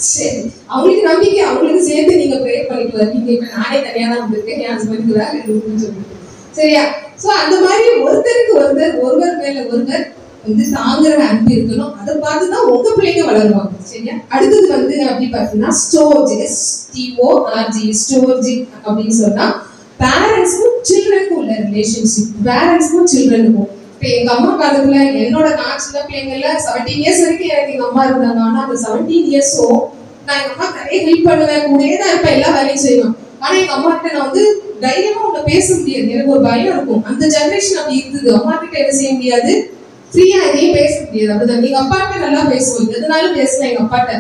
சரி, அவங்களுக்கு நம்பிக்கை, அவங்களுக்கு சேர்த்து நீங்க ப்ரேயர் பண்ணிட்டு வரீங்க. இப்ப நானே தனியா தான் வந்திருக்கேன், என் ஹஸ்பண்டுக்கு வேலை இருக்குன்னு சொல்லிட்டு. சரியா? சோ அந்த மாதிரி ஒருத்தருக்கு ஒருத்தர், ஒருவர் மேல ஒருவர் வந்து தாங்குற அன்பு இருக்கணும். அதை பார்த்துதான் உங்க பிள்ளைங்க வளருவாங்க. சரியா? அடுத்தது வந்து அப்படி பார்த்தீங்கன்னா ஸ்டோர்ஜி, ஸ்டோர்ஜி அப்படின்னு சொன்னா பேரண்ட்ஸ்க்கும் சில்ட்ரனுக்கும் உள்ள ரிலேஷன்ஷிப், பேரண்ட்ஸ்க்கும் சில்ட்ரனுக்கும். இப்ப எங்க அம்மா காலத்துல என்னோட நான் சின்ன பிள்ளைங்கள்ல 17 இயர்ஸ் வரைக்கும் எனக்கு எங்க அம்மா இருந்தாங்க. ஆனா அந்த 17 இயர்ஸும் நான் எங்க அம்மா நிறைய ஹெல்ப் பண்ணுவேன், கூடயே தான் இருப்பேன், எல்லா வேலையும் செய்வேன். ஆனா எங்க அம்மா கிட்ட நான் வந்து தைரியமா உன்னை பேச முடியாது, எனக்கு ஒரு பயம் இருக்கும். அந்த ஜெனரேஷன் அப்படி இருந்தது. அம்மா கிட்ட என்ன செய்ய முடியாது, ஃப்ரீயா எதையும் பேச முடியாது. அப்படிதான் எங்க அப்பாட்ட நல்லா பேசுவோம், எதுனாலும் பேசுவேன். எங்க அப்பாட்ட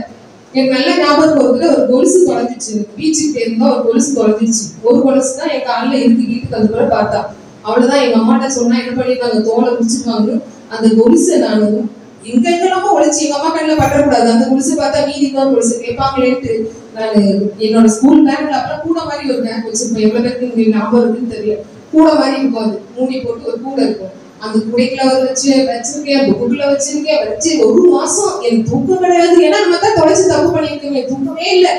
எனக்கு நல்ல ஞாபகம் வருதுல, ஒரு கொலுசு தொலைஞ்சிச்சு, பீச்சுக்கு போயிருந்தோம், ஒரு கொலுசு தொலைஞ்சிச்சு. ஒரு கொலுசு தான் என் காலில் இருக்கு, வீட்டுக்கு அது கூட பார்த்தா அவ்வளவுதான். எங்க அம்மாட்ட சொன்னா என்ன பண்ணிருக்காங்க, தோலை முடிச்சிருவாங்க. அந்த கொலுசை நான் எங்கெல்லாம் ஒழிச்சு எங்க அம்மா கண்ணில் பற்றக்கூடாது, அந்த கொலுசு பார்த்தா மீதி தான் கொலுசு கேட்பாங்களேன்ட்டு நான் என்னோட ஸ்கூல் பேக்ல அப்புறம் கூட மாதிரி ஒரு பேக் வச்சிருப்பேன். எவ்வளவு பேருக்கு ஞாபகம் இருக்குன்னு தெரியல. கூட மாதிரி இருக்கும், அது மூடி போட்டு ஒரு கூட இருக்கும். அந்த கூடைக்குள்ள வச்சிருக்கேன், புக்குள்ள வச்சிருக்கேன், வச்சு 1 மாசம் எனக்கு தூக்கம் கிடையாது. ஏன்னா நம்ம தான் தொலைச்சு தப்பு பண்ணிருக்கோமே, தூக்கமே இல்லை.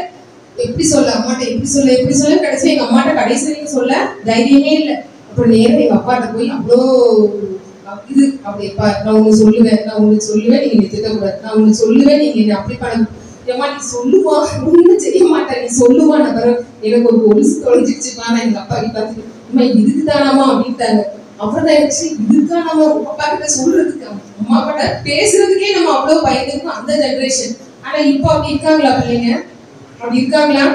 எப்படி சொல்ல அம்மாட்ட, எப்படி சொல்ல கடைசி எங்க அம்மாட்ட கடைசி வரைக்கும் சொல்ல தைரியமே இல்லை. அப்புறம் நேரம் எங்க அப்பாட்ட போய் அவ்வளோ இது அப்படி நான் உங்களுக்கு சொல்லுவேன், நீங்க திட்டக்கூடாது, நான் உங்களுக்கு சொல்லுவேன், நீங்க என்ன அப்படி பண்ண, ஏமா நீ சொல்லுவா, ஒண்ணும் செய்ய மாட்டேன், நீ சொல்லுவா. நான் எனக்கு ஒரு கொலுசு தொலைஞ்சிருச்சுப்பா. நான் எங்க அப்பா பார்த்துட்டு அம்மா இதுக்கு தானாமா அப்படின்ட்டாங்க. அப்புறம் தான் இருந்துச்சு, இதுக்கா நம்ம அப்பா கிட்ட சொல்றதுக்கு, அம்மா கிட்ட பேசுறதுக்கே நம்ம அவ்வளவு பயந்துருக்கோம் அந்த ஜெனரேஷன். ஆனா இப்போ அப்படி இருக்காங்களா பிள்ளைங்க? அப்படி இருக்காங்களா?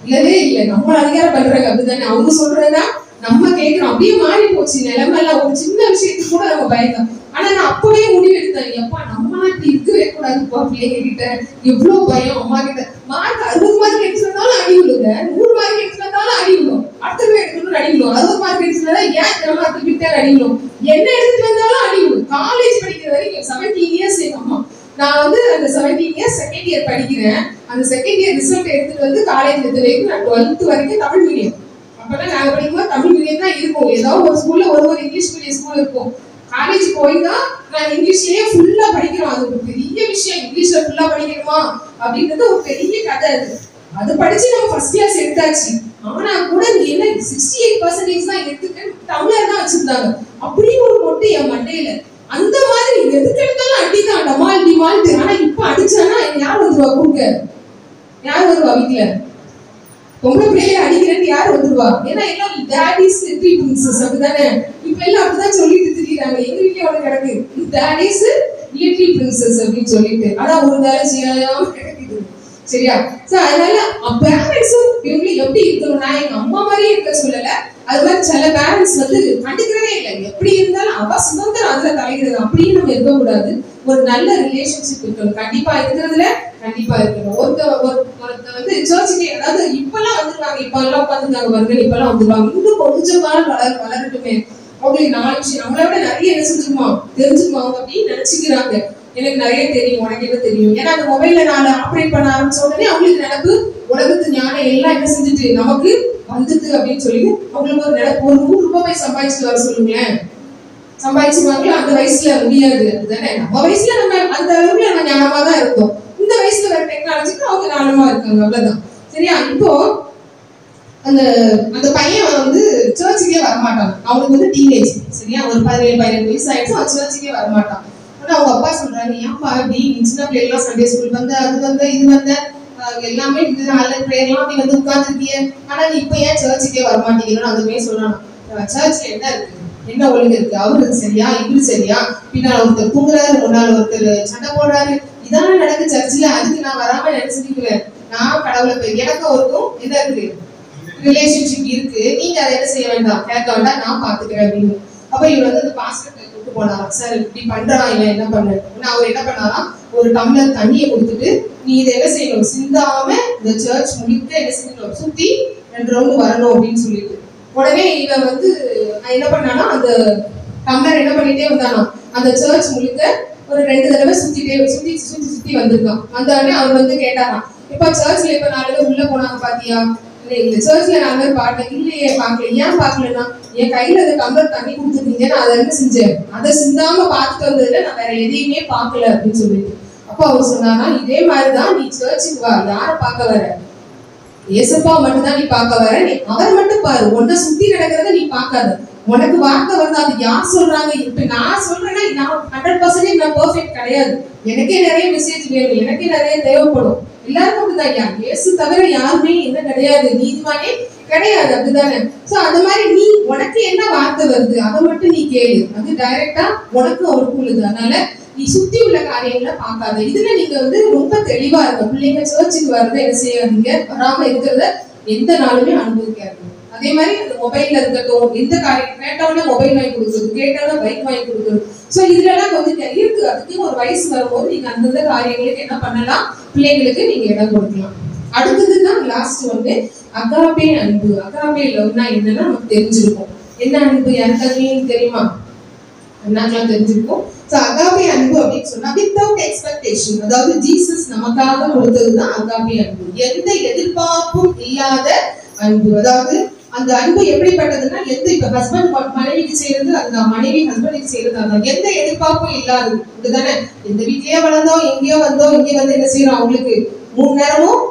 இல்லவே இல்லை. நம்ம அதிகாரம் பண்றாங்க, அப்படிதானே? அவங்க சொல்றதா நம்ம கேட்கிறோம். அப்படியே மாறி போச்சு நிலைமை எல்லாம். ஒரு சின்ன விஷயத்துக்கு கூட நம்ம பயந்தோம். ஆனா நான் அப்பவே முடிவு எடுத்தேன், எப்பா நம்ம இப்படி இருக்கவே கூடாதுப்பா பிள்ளைங்க கிட்ட. எவ்வளவு பயம் அம்மா கிட்ட. மார்க் 60 மார்க் எடுத்துட்டாலும் அடி விழுங்க, 100 மார்க் எடுத்துட்டாலும் அடி விழும், அடுத்த எடுக்கணும்னு அடி விழும், 60 மார்க் எடுத்துட்டா ஏன் மார்க் கிட்ட அடி விழும், என்ன எடுத்துட்டு வந்தாலும் அடி விழும். காலேஜ் படிக்கிற வரைக்கும் 17 இயர்ஸ் எங்க அம்மா, நான் வந்து அந்த 17 இயர்ஸ் செகண்ட் இயர் படிக்கிறேன். அந்த செகண்ட் இயர் ரிசல்ட் எடுத்துட்டு வந்து காலேஜ் வரைக்கும் நான் 12th வரைக்கும் தமிழ் மீடியம். அப்பெல்லாம் நாங்க படிக்கும்போது தமிழ் மீடியம் தான் இருக்கும். ஏதாவது ஒரு ஸ்கூல்ல ஒரு இங்கிலீஷ் மீடியம் ஸ்கூல் இருக்கும். காலேஜ் போய் தான் நான் இங்கிலீஷ்லயே ஃபுல்லா படிக்கிறோம். அது ஒரு பெரிய விஷயம், இங்கிலீஷ்ல ஃபுல்லா படிக்கணுமா அப்படின்றது ஒரு பெரிய கதை. அது படிச்சு நம்ம ஃபர்ஸ்ட் கிளாஸ் எடுத்தாச்சு. ஆனா கூட நீ என்ன 68% தான் எடுத்துட்டு தமிழர் தான் வச்சிருந்தாங்க. அப்படியே ஒரு மொட்டை என் மண்டையில. அந்த மாதிரி எதுக்கு எடுத்தாலும் அடிதான், டமால் டிமால்ட்டு. ஆனா இப்ப அடிச்சானா யார் வந்துருவா கொடுக்க? யார் வருவா வீட்டுல? பொம்பளை பிள்ளைய அடிக்கிறேன்னு யார் வந்துருவா? ஏன்னா எல்லாம் டேடிஸ் லிட்டில் பிரின்சஸ் அப்படிதானே. இப்ப எல்லாம் அப்படிதான் சொல்லிட்டு திரியிறாங்க. எங்க வீட்டுல ஒண்ணு கிடக்கு, டேடிஸ் லிட்டில் பிரின்சஸ் அப்படின்னு சொல்லிட்டு. ஆனா ஒரு வேலை செய்யாம கிடக்குது. சரியா? சோ அதனால பேரண்ட்ஸும் இவங்க எப்படி இருக்கணும், நான் எங்க அம்மா மாதிரியே இருக்க சொல்லல. அது மாதிரி சில பேரண்ட்ஸ் வந்து கண்டுக்கிறதே இல்லை. எப்படி இருந்தாலும் அவ சுதந்திரம் அதுல தலைகிறது, அப்படியும் நம்ம இருக்க கூடாது. ஒரு நல்ல ரிலேஷன்ஷிப் இருக்கணும், கண்டிப்பா இருக்கிறதுல கண்டிப்பா இருக்கணும். ஒருத்த வந்து சர்ச்சுக்கு, அதாவது இப்பெல்லாம் வந்துருவாங்க, இப்ப எல்லாம் உட்காந்துருக்காங்க வருங்க, இப்பெல்லாம் வந்துருவாங்க. இன்னும் கொஞ்சம் காலம் வளரட்டுமே, அவங்களுக்கு 4 விஷயம் நம்மளை விட நிறைய என்ன செஞ்சுக்குமா தெரிஞ்சுக்குவாங்க அப்படின்னு நினைச்சுக்கிறாங்க. எனக்கு நிறைய தெரியும், உனக்கு என்ன தெரியும். ஏன்னா அந்த மொபைல்ல நான் ஆப்ரேட் பண்ண ஆரம்பிச்ச உடனே அவங்களுக்கு நினைப்பு உலகத்து ஞானம் எல்லாம் என்ன செஞ்சுட்டு நமக்கு வந்துட்டு அப்படின்னு சொல்லி அவங்களுக்கு ஒரு நினைப்பு. ஒரு 100 ரூபாய் சம்பாதிச்சுட்டு வர சொல்லுங்களேன், சம்பாதிச்சுவாங்களா? அந்த வயசுல முடியாது. அதுதானே, நம்ம வயசுல நம்ம அந்த அளவுக்கு நம்ம ஞானமா தான் இருக்கோம். இந்த வயசுல வர டெக்னாலஜிக்கு அவங்க ஞானமா இருக்காங்க, அவ்வளவுதான். சரியா? இப்போ அந்த பையன் வந்து சர்ச்சுக்கே வரமாட்டான். அவனுக்கு வந்து டீனேஜ், சரியா, ஒரு 17-18 வயசு ஆயிடுச்சு. அவன் சர்ச்சுக்கே வரமாட்டான். ஆனா அவங்க அப்பா சொல்றாரு, ஏன்பா இப்படி சின்ன பிள்ளைலாம் சண்டே ஸ்கூல் வந்த, அது வந்த, இது வந்த, எல்லாமே ஆன்லைன் ப்ரேயர்லாம் அப்படி வந்து உட்கார்ந்துருக்கிய, ஆனா நீ இப்ப ஏன் சர்ச்சுக்கே வரமாட்டேங்கிறோன்னு அந்த மாதிரி சொல்றான். சர்ச்ல என்ன இருக்கு, என்ன ஒழுங்கு இருக்கு, அவருக்கு சரியா, இப்படி சரியா, பின்னால் ஒருத்தர் தூங்குறாரு, முன்னாள் ஒருத்தர் சண்டை போடுறாரு, இதான நடக்கு சர்ச்சில். அதுக்கு நான் வராம நினைச்சுக்கிறேன். நான் கடவுளை போய் எனக்கு ஒருக்கும் என்ன இருக்கு, ரிலேஷன்ஷிப் இருக்கு, நீங்க அதை என்ன செய்ய வேண்டாம், கேட்க வேண்டாம், நான் பாத்துக்கிறேன் அப்படின்னு. அப்ப இவர் வந்து அந்த பாஸ்டர் கூட்டு போனாராம். சார் இப்படி பண்றான், இவன் என்ன பண்ண. அவர் என்ன பண்ணாராம், ஒரு டம்ளர் தண்ணியை கொடுத்துட்டு, நீ இதை என்ன செய்யணும், சிந்தாம இந்த சர்ச் முழுக்க என்ன செய்யணும், சுத்தி 2 ரவுண்டு வரணும் அப்படின்னு சொல்லிட்டு. உடனே இவன் வந்து என்ன பண்ணானா, அந்த டம்ளர் என்ன பண்ணிட்டே வந்தானா, அந்த சர்ச் முழுக்க ஒரு 2 தடவை சுத்தி வந்திருக்கான். வந்த உடனே அவர் வந்து கேட்டாராம், இப்ப சர்ச்ல இப்ப 4 பேர் உள்ள போனாங்க பாத்தியா, இந்த சர்ச்ல 4 பேர் பாக்கல, இல்லையே பாக்கல, ஏன் பாக்கலன்னா, என் கையில அந்த டம்ளர் தண்ணி கொடுத்துருக்கீங்க, நான் அதை என்ன செஞ்சேன், அதை சிந்தாம பார்த்துட்டு வந்ததுல நான் வேற எதையுமே பார்க்கல அப்படின்னு சொல்லிட்டு. அப்ப அவர் சொன்னாரா, இதே மாதிரிதான் நீ சர்ச்சுக்கு வா, யார பார்க்க வர, ஏசப்பா மட்டும் தான் நீ பார்க்க வர, நீ அவர் மட்டும் பாரு, உன்னை சுத்தி நடக்கிறத நீ பார்க்காத. உனக்கு வார்த்தை வந்து அது யார் சொல்றாங்க, இப்ப நான் சொல்றேன்னா நான் 100% நான் பெர்ஃபெக்ட் கிடையாது. எனக்கே நிறைய மெசேஜ் வேணும், எனக்கே நிறைய தேவைப்படும். எல்லாருக்கும் அப்படிதான். இயேசு தவிர யாருமே என்ன கிடையாது, நீதிமானே கிடையாது, அப்படிதானே. சோ அந்த மாதிரி நீ உனக்கு என்ன வார்த்தை வருது அதை மட்டும் நீ கேளு, அது டைரக்டா உனக்கும் அவருக்கும் உள்ளது. அதனால நீ சுத்தி உள்ள காரியங்களை பார்க்காத. இதுல நீங்க வந்து ரொம்ப தெளிவா இருக்கும். பிள்ளைங்க சர்ச்சுக்கு வரத என்ன செய்யாதீங்க, வராம இருக்கிறத எந்த நாளுமே அனுபவிக்காது. அதே மாதிரி அந்த மொபைல்ல இருக்கட்டும், எந்த காரியம் கேட்டவொடனே மொபைல் வாங்கி கொடுக்குறது, கேட்டவொடனே பைக் வாங்கி கொடுக்குறது. சோ இதுல எல்லாம் கொஞ்சம் இருக்கு. அதுக்கு ஒரு வயசு வரும்போது நீங்க அந்தந்த காரியங்களுக்கு என்ன பண்ணலாம், பிள்ளைங்களுக்கு நீங்க இடம் கொடுக்கலாம். அடுத்ததுதான் லாஸ்ட் வந்து அகாபே அன்பு. அகாபே லவ்னா என்னன்னா நமக்கு தெரிஞ்சிருக்கும். என்ன அன்பு யாருக்காக தெரியுமா, அண்ணாக்கெல்லாம் தெரிஞ்சிருக்கும். சோ அகாபே அன்பு அப்படின்னு சொன்னா வித்தவுட் எக்ஸ்பெக்டேஷன், அதாவது ஜீசஸ் நமக்காக கொடுத்ததுதான் அகாபே அன்பு. எந்த எதிர்பார்ப்பும் இல்லாத அன்பு. அதாவது அந்த அன்பு எப்படிப்பட்டதுன்னா, எந்த இப்ப ஹஸ்பண்ட் மனைவிக்கு செய்யறது அதுதான், மனைவி ஹஸ்பண்டுக்கு செய்யறது அதுதான், எந்த எதிர்பார்ப்பும் இல்லாதது. இதுதானே, எந்த வீட்லயே வளர்ந்தோம், எங்கேயோ வந்தோம், இங்கே வந்து என்ன செய்யறோம், அவங்களுக்கு 3 நேரமும்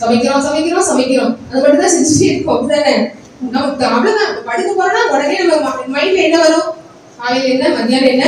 சமைக்கிறோம் அது மட்டும் தான் செஞ்சுட்டே இருக்கோம், அப்படிதானே. நமக்கு அவ்வளவுதான். படுக்க போறோம்னா உடனே நம்ம மைண்ட்ல என்ன வரும், காலையில என்ன, மத்தியானம் என்ன,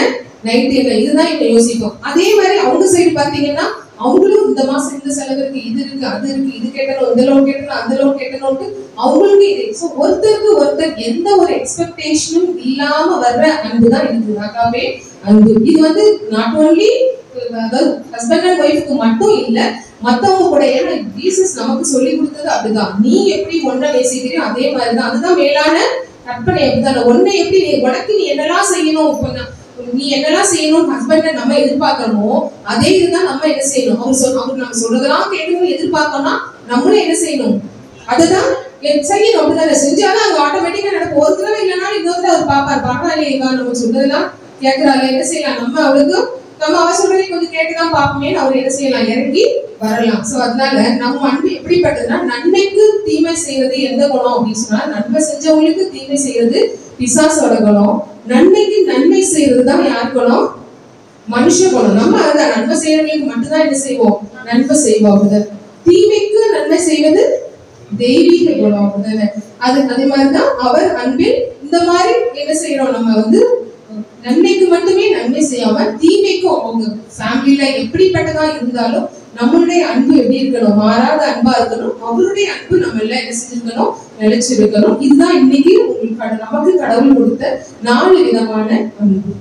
நைட் என்ன, இதுதான் இப்ப யோசிப்போம். அதே மாதிரி அவங்க சைடு பாத்தீங்கன்னா அவங்களும் இந்த மாசம் இந்த செலவுக்கு இது இருக்கு, அது இருக்கு, இது கேட்டணும், இந்த லோன் கேட்டணும், அந்த லோன் கேட்டணும்னு அவங்களுக்கு இது. ஸோ ஒருத்தருக்கு ஒருத்தர் எந்த ஒரு எக்ஸ்பெக்டேஷனும் இல்லாம வர்ற அன்பு தான் இது அகாபே அன்பு. இது வந்து நாட் ஓன்லி அதாவது ஹஸ்பண்ட் அண்ட் ஒய்ஃப்க்கு மட்டும் இல்ல, மத்தவங்க கூட. ஏன்னா ஜீசஸ் நமக்கு சொல்லி கொடுத்தது அப்படிதான். நீ எப்படி ஒன்றை நேசிக்கிறியோ அதே மாதிரிதான். அதுதான் மேலான கற்பனை. அப்படிதான் ஒன்னை எப்படி உனக்கு நீ என்னெல்லாம் செய்யணும். இப்ப நீ என்னெல்லாம் செய்யணும் ஹஸ்பண்ட நம்ம எதிர்பார்க்கறோமோ அதே இதுதான் நம்ம என்ன செய்யணும். அவர் நம்ம சொல்றதெல்லாம் கேட்கணும் எதிர்பார்க்கணும்னா நம்மளும் என்ன செய்யணும் அதுதான் செய்யணும். அப்படிதானே செஞ்சாலும் அங்க ஆட்டோமேட்டிக்கா நடக்கும். ஒரு தடவை இல்லைனாலும் இன்னொரு தடவை அவர் பார்ப்பாரு. பரவாயில்லையே இவா நம்ம சொன்னதெல்லாம் கேட்கிறாள் என்ன செய்யலாம் நம்ம அவளுக்கு நம்ம அவ சொல்றதை கொஞ்சம் கேட்டுதான் பார்ப்போமேன்னு அவர் என்ன செய்யலாம் இறங்கி வரலாம். சோ அதனால நம்ம அன்பு எப்படிப்பட்டதுன்னா நன்மைக்கு தீமை செய்யறது எந்த குணம் அப்படின்னு சொன்னா நன்மை செஞ்சவங்களுக்கு தீமை செய்யறது பிசாசோட குணம். நன்மைக்கு நன்மை செய்யறதுதான் யார் குணம்? மனுஷ குணம். நம்ம அதான் நன்மை செய்யறவங்களுக்கு மட்டும்தான் என்ன செய்வோம் நன்மை செய்வோம். தீமைக்கு நன்மை செய்வது தெய்வீக குணம். அது அதே மாதிரிதான் அவர் அன்பில் இந்த மாதிரி என்ன செய்யறோம் நம்ம வந்து நன்மைக்கு மட்டுமே நன்மை செய்யாம தீமைக்கும் அவங்க ஃபேமிலியில எப்படிப்பட்டதா இருந்தாலும் நம்மளுடைய அன்பு எப்படி இருக்கணும்? மாறாத அன்பா இருக்கணும். அவருடைய அன்பு நம்ம எல்லாம் என்ன செஞ்சிருக்கணும்? நிலைச்சிருக்கணும். இதுதான் இன்னைக்கு உங்களுக்கு நமக்கு கடவுள் கொடுத்த 4 விதமான அன்பு.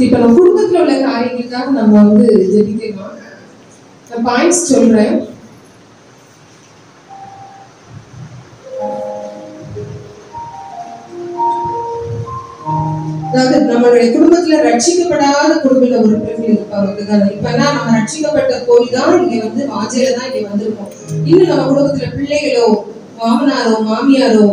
இப்ப நம்ம குடும்பத்துல உள்ள காரியங்களுக்காக நம்ம வந்து ஜெபிக்கலாம். நான் பாயிண்ட்ஸ் சொல்றேன். அதாவது நம்மளுடைய குடும்பத்துல ரட்சிக்கப்படாத குடும்ப உறுப்பினர்கள் இருப்பாங்க. இப்ப நம்ம ரட்சிக்கப்பட்ட போய் தான் இங்க வந்து வாஜையில தான் இங்க வந்திருக்கோம். இன்னும் நம்ம குடும்பத்துல பிள்ளைகளோ மாமனாரோ மாமியாரோ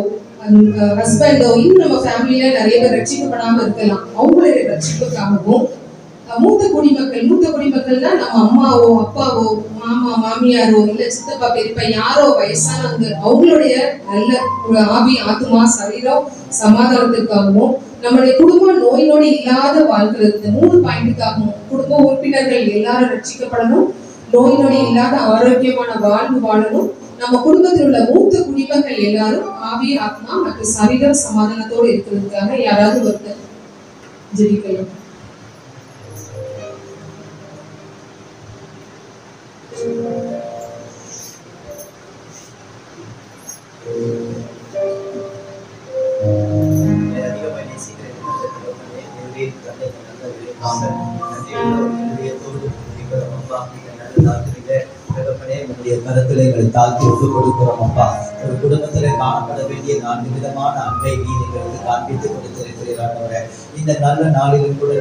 ஹஸ்பண்டோ இன்னும் நம்ம ஃபேமிலியில நிறைய பேர் ரட்சிக்கப்படாம இருக்கலாம். அவங்களுடைய ரட்சிப்புக்காகவும் மூத்த குடிமக்கள்னா நம்ம அம்மாவோ அப்பாவோ மாமா மாமியாரோ இல்ல சித்தப்பா பெரியப்பா யாரோ வயசானவங்க அவங்களுடைய நல்ல ஒரு ஆவி ஆத்மா சரீரம் சமாதானத்துக்காகவும் நம்முடைய குடும்பம் நோய் நொடி இல்லாத வாழ்க்கிறது 3 பாயிண்ட்டுக்காகவும் குடும்ப உறுப்பினர்கள் எல்லாரும் ரட்சிக்கப்படணும். நோய் நொடி இல்லாத ஆரோக்கியமான வாழ்வு வாழணும். நம்ம குடும்பத்தில் உள்ள மூத்த குடிமக்கள் எல்லாரும் ஆவி ஆத்மா மற்றும் சரீரம் சமாதானத்தோடு இருக்கிறதுக்காக யாராவது ஒருத்தர் ஜெபிக்கலாம். கரத்திலே எங்களை தாழ்த்தி ஒப்புக் கொடுக்கிறோம் அப்பா. ஒரு குடும்பத்திலே காணப்பட வேண்டிய 4 விதமான அன்பை நீங்களுக்கு காண்பித்து கொடுத்திருக்கிறீர்கள். இந்த நல்ல நாளிலும் கூட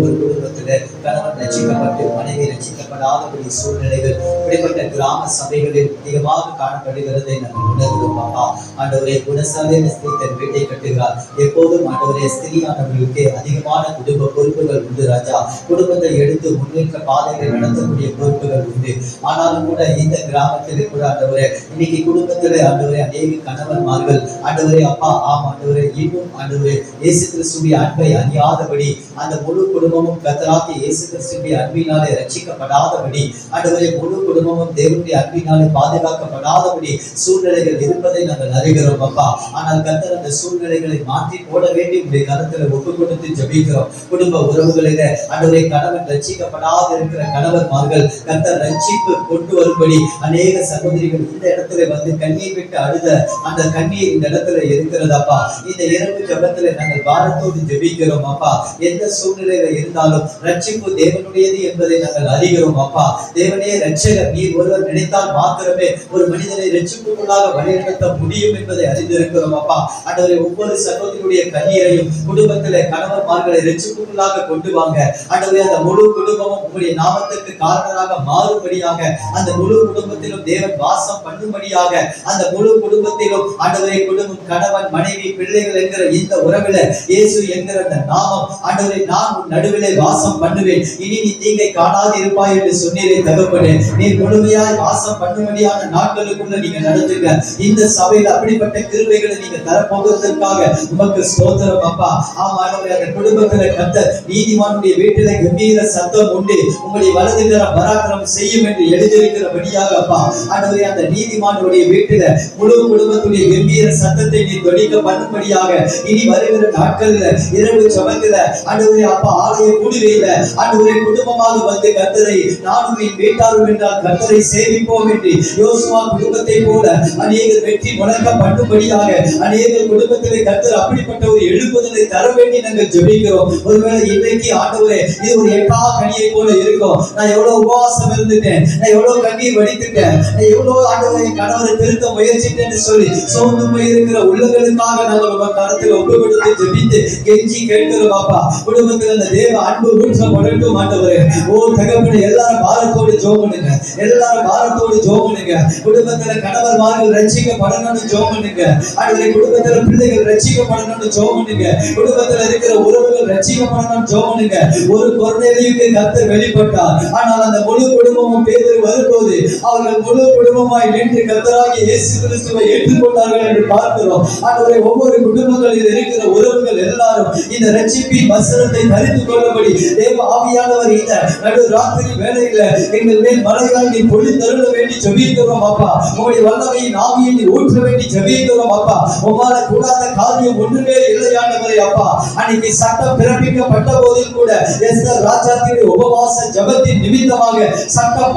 ஒரு குடும்பத்திலே கணவன் ரட்சிக்கப்பட்டு மனைவி ரட்சிக்கப்படாதபடி சூழ்நிலைகள் இப்படிப்பட்ட கிராம சபைகளில் அதிகமாக காணப்படுகிறதை நாங்கள் உணர்கிறோம் அப்பா. ஆண்டவரே குணசாலியான ஸ்திரீ தன் வீட்டை கட்டுகிறார். எப்போதும் ஆண்டவரே ஸ்திரீயானவர்களுக்கு அதிகமான குடும்ப பொறுப்புகள் உண்டு ராஜா. குடும்பத்தை எடுத்து முன்னேற்ற பாதைகளை நடத்தக்கூடிய பொறுப்புகள் உண்டு. ஆனாலும் கூட இந்த கிராமத்திலே கூட ஆண்டவரே இன்னைக்கு குடும்பத்திலே ஆண்டவரே அநேக கணவன்மார்கள் ஆண்டவரே அப்பா ஆண்டவரே இன்னும் ஆண்டவரே இயேசு கிறிஸ்துவின் அன்பை அறியாதபடி அந்த முழு குடும்பமும் கர்த்தராகிய இயேசு கிறிஸ்துவின் அன்பினாலே ரட்சிக்கப்படாதபடி ஆண்டவரே முழு குடும்பமும் தேவனுடைய அன்பினாலே பாதுகாக்கப்படாதபடி சூழ்நிலைகள் இருப்பதை நாங்கள் அறிகிறோம் அப்பா. ஆனால் கர்த்தர் அந்த சூழ்நிலைகளை மாற்றி போட வேண்டி உடைய கருத்துல ஒப்பு கொடுத்து ஜெபிக்கிறோம். குடும்ப உறவுகளிலே ஆண்டவரே கணவன் ரட்சிக்கப்படாத இருக்கிற கணவன்மார்கள் கர்த்தர் ரட்சிப்பு கொண்டு வரும்படி அநேக சகோதரிகள் இந்த இடத்துல வந்து கண்ணீர் விட்டு அழுத அந்த கண்ணீர் இந்த இடத்துல இருக்கிறதப்பா. இந்த இரவு ஜெபத்துல நாங்கள் பாரத்தோடு ஜெபிக்கிறோம் அப்பா. எந்த சூழ்நிலையில இருந்தாலும் ரட்சிப்பு தேவனுடையது என்பதை நாங்கள் அறிகிறோம் அப்பா. தேவனே ரட்சகர், நீர் ஒருவர் நினைத்தால் மாத்திரமே ஒரு மனிதனை ரட்சிப்புக்குள்ளாக வழிநடத்த முடியும் என்பதை அறிந்திருக்கிறோம் அப்பா. ஆண்டவரே ஒவ்வொரு சகோதரியுடைய கண்ணீரையும் குடும்பத்திலே கணவன்மார்களை ரட்சிப்புக்குள்ளாக கொண்டு வாங்க ஆண்டவரே. அந்த முழு குடும்பமும் உங்களுடைய நாமத்துக்கு காரணராக மாறும்படியாக அந்த முழு குடும்பத்திலும் தேவன் வாசம் பண்ணும்படியாக அந்த முழு குடும்பத்திலும் ஆண்டவரே குடும்பம் கணவன் மனைவி பிள்ளைகள் என்கிற இந்த உறவில இயேசு என்கிற அந்த நாமம் ஆண்டவரே நான் உன் நடுவிலே வாசம் பண்ணுவேன், இனி நீ தீங்கை காணாது இருப்பாய் என்று சொன்னீரே தகப்பனே. நீர் முழுமையாய் வாசம் பண்ணும்படியான நாட்களுக்குள்ள நீங்க நடந்துங்க. இந்த சபையில் அப்படிப்பட்ட கிருபைகளை நீங்க தரப்போகிறதற்காக உமக்கு ஸ்தோத்திரம் அப்பா. ஆமா ஆண்டவரே அந்த குடும்பத்துல கர்த்தர் நீதிமானுடைய வீட்டிலே கம்பீர சத்தம் உண்டு, உங்களுடைய வலது கரம் பராக்கிரமம் செய்யும் என்று எழுதியிருக்கிறபடியாக அப்பா ஆண்டவரே அந்த நீதிமானுடைய வீட்டில முழு குடும்பத்துடைய கம்பீர சத்தத்தை நீ தொடிக்க பண்ணும்படியாக இனி வருகிற நாட்கள்ல இரவு ஜெபத்துல ஆண்டவரே அப்பா ஆலய கூடுகையில ஆண்டவரே குடும்பமாக வந்து கர்த்தரை நானும் என் வீட்டாரும் என்றால் கர்த்தரை சேவிப்போம் என்று யோசுவா குடும்பத்தை போல அநேகர் வெற்றி முழக்க பண்ணும்படியாக அநேகர் குடும்பத்திலே கர்த்தர் அப்படிப்பட்ட ஒரு எழுப்புதலை தர வேண்டி நாங்கள் ஜெபிக்கிறோம். ஒருவேளை இன்றைக்கு ஆண்டவரே இது ஒரு எட்டா கனியை போல இருக்கும். நான் எவ்வளவு உபவாசம் இருந்துட்டேன், நான் எவ்வளவு கண்ணீர் வடித்துட்டேன், நான் எவ்வளவு ஆண்டவரை கணவரை திருத்த முயற்சிட்டேன்னு சொல்லி சோர்ந்து போயிருக்கிற உள்ளங்களுக்காக நாங்கள் உங்க கருத்தில் ஒப்பு கொடுத்து ஜெபித்து கெஞ்சி கேட்கிறோம். அப்பா குடும்பத்தில் அந்த தேவ அன்பு ஊற்றப்படட்டும் ஆண்டவரே. ஓ தகப்பனே, எல்லாரும் பாரத்தோடு ஜெபம் பண்ணுங்க, எல்லாரும் பாரத்தோடு ஜெபம் பண்ணுங்க. குடும்பத்துல கணவர்மார்கள் ரட்சிக்கப்படணும்னு ஜெபம் பண்ணுங்க. ஆண்டவரே, குடும்பத்துல பிள்ளைகள் ரட்சிக்கப்படணும்னு ஜெபம் பண்ணுங்க. குடும்பத்துல இருக்கிற உறவுகள் ரட்சிக்கப்படணும்னு ஜெபம் பண்ணுங்க. ஒரு கொர்நேலியுக்கு கர்த்தர் வெளிப்பட்டார். ஆனால் அந்த முழு குடும்பமும் பேதுரு வரும்போது அவர்கள் முழு குடும்பமாய் நின்று கர்த்தராகிய இயேசு கிறிஸ்துவை ஏற்றுக்கொண்டார்கள் என்று பார்க்கிறோம். ஆண்டவரே, ஒவ்வொரு குடும்பங்களில் இருக்கிற உறவுகள் எல்லாரும் இந்த ரட்சிப்பின் வசனத்தை தரித்து கொள்ளும்படி தேவ ஆவியானவர் இந்த நடு ராத்திரி வேளையில எங்கள் மேல் மழையாய் நீ பொழிந்தருள வேண்டி ஜெபிக்கிறோம். அப்பா உங்களுடைய வல்லமையின் ஆவியை நீ ஊற்ற வேண்டி ஜெபிக்கிறோம். அப்பா உம்மால கூடாத காரியம் ஒன்றுமே இல்லை ஆண்டவரே. அப்பா அன்னைக்கு சட்டம் பிறப்பிக்கப்பட்ட போதில் கூட எஸ்தர் ராஜாத்தின் உபவாச ஜெபத்தின் நிமித்தமாக சட்டம்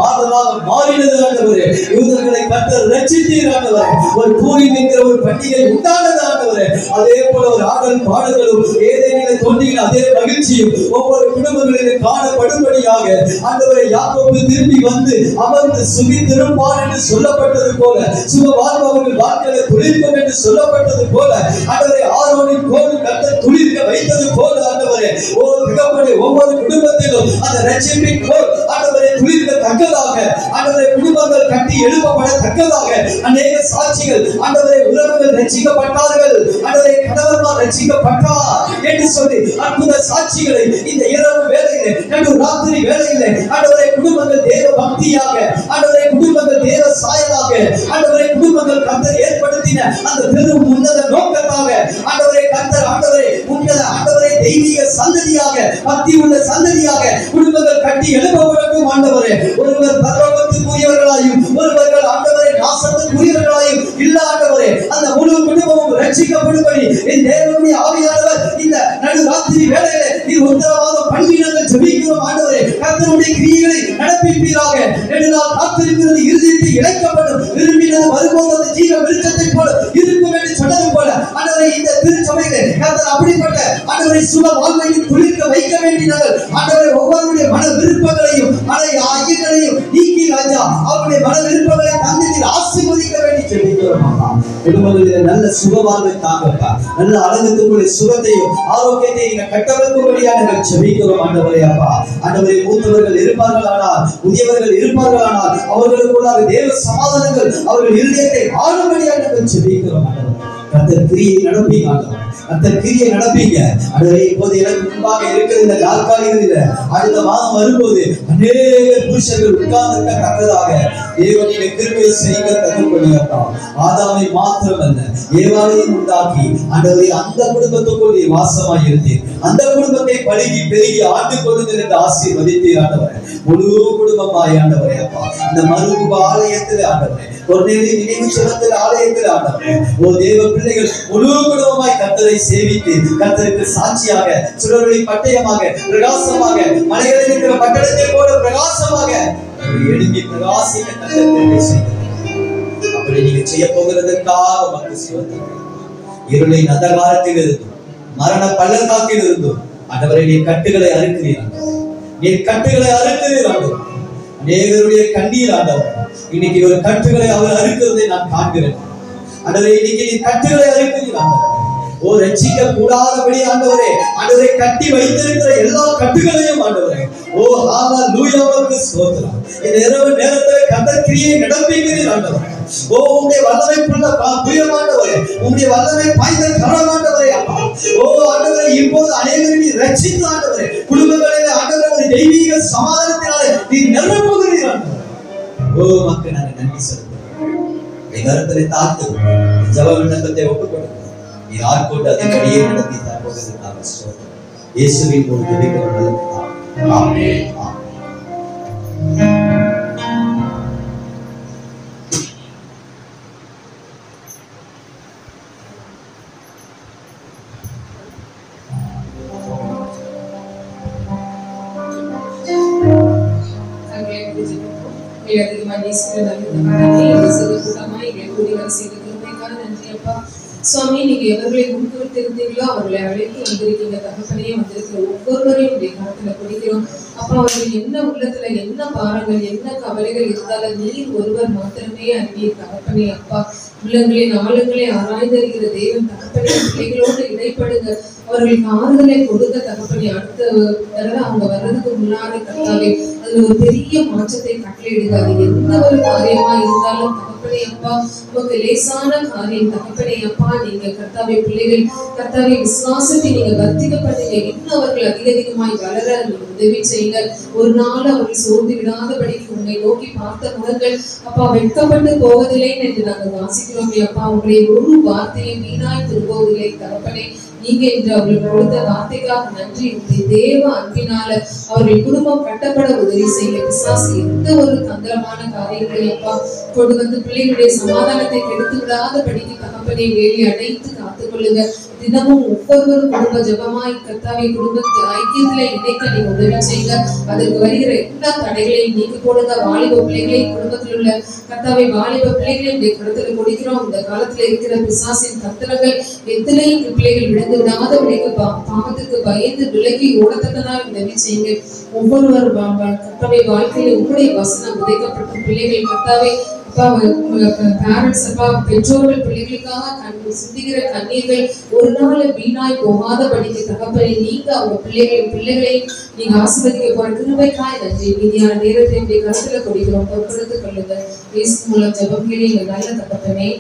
மாறினது ஆண்டவரே. யூதர்களை கர்த்தர் ரட்சித்தீர் ஆண்டவரே. ஒரு பூரிம் என்கிற ஒரு பண்டிகை உண்டானது ஆண்டவரே. அதே போல ஒரு ஆடல் பாடல்களும் ஏதேனிலே தோன்றின அதே மகிழ்ச்சியும் ஒவ்வொரு குடும்பங்களிலும் காணப்படும்படியாக ஆண்டவரை யாக்கோபு திரும்பி வந்து அமர்ந்து சுகித்திருப்பார் என்று சொல்லப்பட்டது போல, சுக வாழ்பவர்கள் வாழ்க்கையில துளிர்க்கும் என்று சொல்லப்பட்டது போல, ஆண்டவரை ஆரோனின் கோடு கர்த்தர் துளிர்க்க வைத்தது போல ஆண்டவரே. ஓ தகப்பனே, ஒவ்வொரு குடும்பத்திலும் அந்த ரட்சிப்பின் கோல் ஆண்டவரை துளிர்க்க தக்கதாக, ஆண்டவரை குடும்பங்கள் கட்டி எழுப்பப்படத்தக்கதாக அநேக சாட்சிகள் ஆண்டவரை உறவுகள் ரட்சிக்கப்பட்டார்கள், ஆண்டவரை கணவன்மார் ரட்சிக்கப்பட்டார் என்று சொல்லி அற்புத சாட்சிகளை இந்த இரவு வேளையிலே நடு ராத்திரி வேளையிலே ஆண்டவரை குடும்பங்கள் தேவ பக்தியாக, ஆண்டவரை குடும்பங்கள் தேவ சாயலாக, ஆண்டவரை குடும்பங்கள் கர்த்தர் ஏற்படுத்தின அந்த பெரும் உன்னத நோக்கத்தாக ஆண்டவரை கர்த்தர் ஆண்டவரை உன்னத ஆண்டவரை தெய்வீக சந்ததியாக, பக்தி உள்ள சந்ததியாக குடும்பங்கள் கட்டி எழுப்பப்படட்டும் ஆண்டவரே. ஒருவர் பரலோகத்துக்குரியவர்களாயும் ஒருவர்கள் ஆண்டவரை நாசத்துக்குரியவர்களாயும் இல்ல ஆண்டவரே. அந்த முழு குடும்பமும் ரட்சிக்கப்படும்படி என் தேவனுடைய ஆவியானவர் இந்த நடு ராத்திரி வேளையிலே நீர் உத்தரவாதம் பண்ணி நாங்கள் ஜெபிக்கிறோம் ஆண்டவரே. கர்த்தருடைய கிரியைகளை நடப்பிப்பீராக. நெடுநாள் காத்திருக்கிறது இருதயத்தை இழைக்கப்படும், விரும்பினது வரும்போது அந்த ஜீவ விருட்சத்தை போல இருக்கும் என்று சொன்னது போல ஆண்டவரை இந்த திருச்சபையிலே கர்த்தர் அப்படிப்பட்ட ஆண்டவரை சுக வாழ்வையும் துளிர்க்க வைக்க வேண்டினார்கள். ஆண்டவரை ஒவ்வொருடைய மன விருப்பங்களையும் மன ஐயங்களையும் நீக்கி ராஜா அவருடைய மன விருப்பங்களை தந்தையில் ஆசீர்வதிக்க வேண்டி ஜெபிக்கிறோம். குடும்பங்களில் நல்ல சுக வாழ்வை தாங்கப்பா, நல்ல அழகுக்குரிய சுகத்தையும் ஆரோக்கியத்தையும் நீங்க கட்டமைக்கும்படியா நாங்கள் ஜெபிக்கிறோம் ஆண்டவரே. அப்பா ஆண்டவரை மூத்தவர்கள் இருப்பார்களானால், முதியவர்கள் இருப்பார்களானால் அவர்களுக்குள்ளாக தேவ சமாதானங்கள் அவர்கள் இருதயத்தை ஆளும்படியா நாங்கள் ஜெபிக்கிறோம் ஆண்டவரே. கர்த்தர் கிரியை நடப்பீங்க ஆண்டவரே, கர்த்தர் கிரியை நடப்பீங்க ஆண்டவரே. இப்போது எனக்கு முன்பாக இருக்கிற இந்த நாற்காலிகளில் அடுத்த மாதம் வரும்போது அநேக புருஷர்கள் உட்கார்ந்திருக்க தக்கதாக தேவனுடைய கிருபையை செய்ய தகும்படியாப்பா. ஆதாமை மாத்திரமல்ல ஏவாளையும் உண்டாக்கி ஆண்டவரே அந்த குடும்பத்துக்குள் நீ வாசமாய் இருந்தீர். அந்த குடும்பத்தை பழுகி பெருகி ஆண்டு கொள்ளுங்கள் என்று ஆசீர்வதித்தீர் ஆண்டவரே. முழு குடும்பமாய் ஆண்டவரே. அப்பா இந்த மறுரூப ஆலயத்தில் ஆண்டவரே, கொர்நேலிய நினைவு சின்னத்தில் ஆலயத்தில் ஆண்டவரே, ஓ தேவ பிள்ளைகள் முழு குடும்பமாய் கர்த்தரை சேவித்து கர்த்தருக்கு சாட்சியாக சுடரொளி பட்டயமாக பிரகாசமாக மலைகளில் இருக்கிற பட்டணத்தை போல பிரகாசமாக எழுப்பி பிரகாசிக்க கர்த்தர் செய்கிறார். அப்படி நீங்க செய்ய போகிறதற்காக மக்கள் சிவத்தில் இருளின் அந்தகாரத்தில் இருந்தும் மரண பள்ளத்தாக்கில் இருந்தும் ஆண்டவரை நீர் கட்டுகளை அறுக்கிறீர்கள், நீர் கட்டுகளை அறுக்கிறீர்கள். அநேகருடைய கண்ணீர் ஆண்டவர் இன்னைக்கு ஒரு கட்டுகளை அவர் அறுக்கிறதை நான் காண்கிறேன் ஆண்டவரே. இன்னைக்கு நீ கட்டுகளை அறுக்கிறீர்கள். ஓ ரட்சிக்க கூடாதபடி ஆண்டவரே, ஆண்டவரை கட்டி வைத்திருக்கிற எல்லா கட்டுகளையும் ஆண்டவரே, ஓ ஹalleluya ஸ்தோத்திரம். இந்த இரவு நேரத்திலே கர்த்தர் கிரியை நடப்பிக்கிறீர் ஆண்டவரே. ஓ உம்முடைய வல்லமை புள்ள புயமாண்டவரே, உம்முடைய வல்லமை பாய்ந்த கரமாண்டவரே. அப்பா ஓ ஆண்டவரே, இப்போது அநேகரை நீ ரட்சித்து ஆண்டவரே, குடும்பங்களிலே ஆண்டவரே ஒரு தெய்வீக சமாதானத்தினாலே நீ நிரப்புகிறீர் ஆண்டவரே. ஓ மக்கள் நான் நன்றி சொல்கிறேன். கருத்தரை தாழ்த்து ஜெப விண்ணப்பத்தை ஒப்புக்கொடுங்க. நீ ஆட்கொண்டு அதன்படியே நடத்தி தருவதற்காக ஸ்தோத்திரம். இயேசுவின் மூலம் ஜெபிக்கிறோம். ஆமென். மக்களை அதிகமாக நேசிக்கிற நல்ல கூட்டமாக எங்களை கூடி வர செய்த கிருபைக்காக நன்றி அப்பா. சுவாமி, நீங்க எவர்களை முன்குறித்திருந்தீங்களோ அவர்களை அழைத்து வந்திருக்கீங்க தகப்பனே. வந்திருக்கிற ஒவ்வொருவரையும் உடைய கருத்துல பிடிக்கிறோம் அப்பா. அவர்கள் என்ன உள்ளத்துல என்ன பாரங்கள் என்ன கவலைகள் இருந்தாலும் நீர் ஒருவர் மாத்திரமே அறிவிய தகப்பனே அப்பா. உள்ளங்களின் ஆழங்களை ஆராய்ந்தறிகிற தேவன் தகப்பனே. பிள்ளைகளோடு இடைப்படுங்க, அவர்களுக்கு ஆறுதலை கொடுக்க தகப்பனே. அடுத்த தடவை அவங்க வர்றதுக்கு முன்னாடி கர்த்தாவே அதுல ஒரு பெரிய மாற்றத்தை கட்டளையிடுங்க. அது எந்த ஒரு காரியமா இருந்தாலும் தகப்பனே அப்பா, உங்களுக்கு லேசான காரியம் தகப்பனே அப்பா. நீங்க கர்த்தாவே பிள்ளைகள் கர்த்தாவே விசுவாசத்தை நீங்க வர்த்திக்க பண்ணுங்க. இன்னும் அவர்கள் அதிகமாய் வளர நீங்க உதவி செய்யுங்க. ஒரு நாள் அவர்கள் சோர்ந்து விடாதபடிக்கு உண்மை நோக்கி பார்த்த முகங்கள் அப்பா வெட்கப்பட்டு போவதில்லை என்று நாங்கள் வாசிக்கிறோம் அப்பா. உங்களுடைய ஒரு வார்த்தையை வீணாய் திரும்புவதில்லை தகப்பனே. நீங்க இன்று அவர்கள் கொடுத்த வார்த்தைக்காக நன்றி. உங்களுடைய தேவ அன்பினால அவர்கள் குடும்பம் கட்டப்பட உதவி செய்ய பிசாசு எந்த ஒரு தந்திரமான காரியங்களை அப்பா கொண்டு வந்து பிள்ளைகளுடைய சமாதானத்தை கெடுத்து விடாதபடிக்கு தகப்பனை வேலி அடைத்து காத்துக் கொள்ளுங்க. தினமும் ஒவ்வொரு குடும்ப ஜபமாய் கர்த்தாவை குடும்பத்தை ஐக்கியத்துல இணைக்க நீங்க உதவி செய்யுங்க. அதற்கு வருகிற எல்லா தடைகளையும் நீங்க போடுங்க. வாலிப பிள்ளைகளை குடும்பத்தில் உள்ள கர்த்தாவை வாலிப பிள்ளைகளை இந்த கடத்துல கொடுக்கிறோம். இந்த காலத்துல இருக்கிற பிசாசின் தந்திரங்கள் எத்தனையும் பிள்ளைகள் விழுந்து விடாத பாவத்துக்கு பயந்து விலகி ஓடத்தக்கனால் உதவி செய்யுங்க. ஒவ்வொருவர் கர்த்தாவை வாழ்க்கையில உங்களுடைய வசனம் உதைக்கப்பட்ட பிள்ளைகள் கர்த்தாவை அப்பா பேரண்ட்ஸ் அப்பா பெற்றோர்கள் பிள்ளைகளுக்காக சிந்திக்கிற கண்ணீர்கள் ஒரு நாள் வீணாய் போகாதபடிக்கு தகப்பனை நீங்க அவங்க பிள்ளைகளை நீங்க ஆசீர்வதிக்க போற கிருபைக்காய் நன்றி. மீதியான நேரத்தை இப்படி கருத்துல கொடுக்கிறோம். பொறுப்படுத்திக் கொள்ளுங்க. இயேசு மூலம் ஜெபம் கேளு எங்கள் நல்ல தகப்பனே.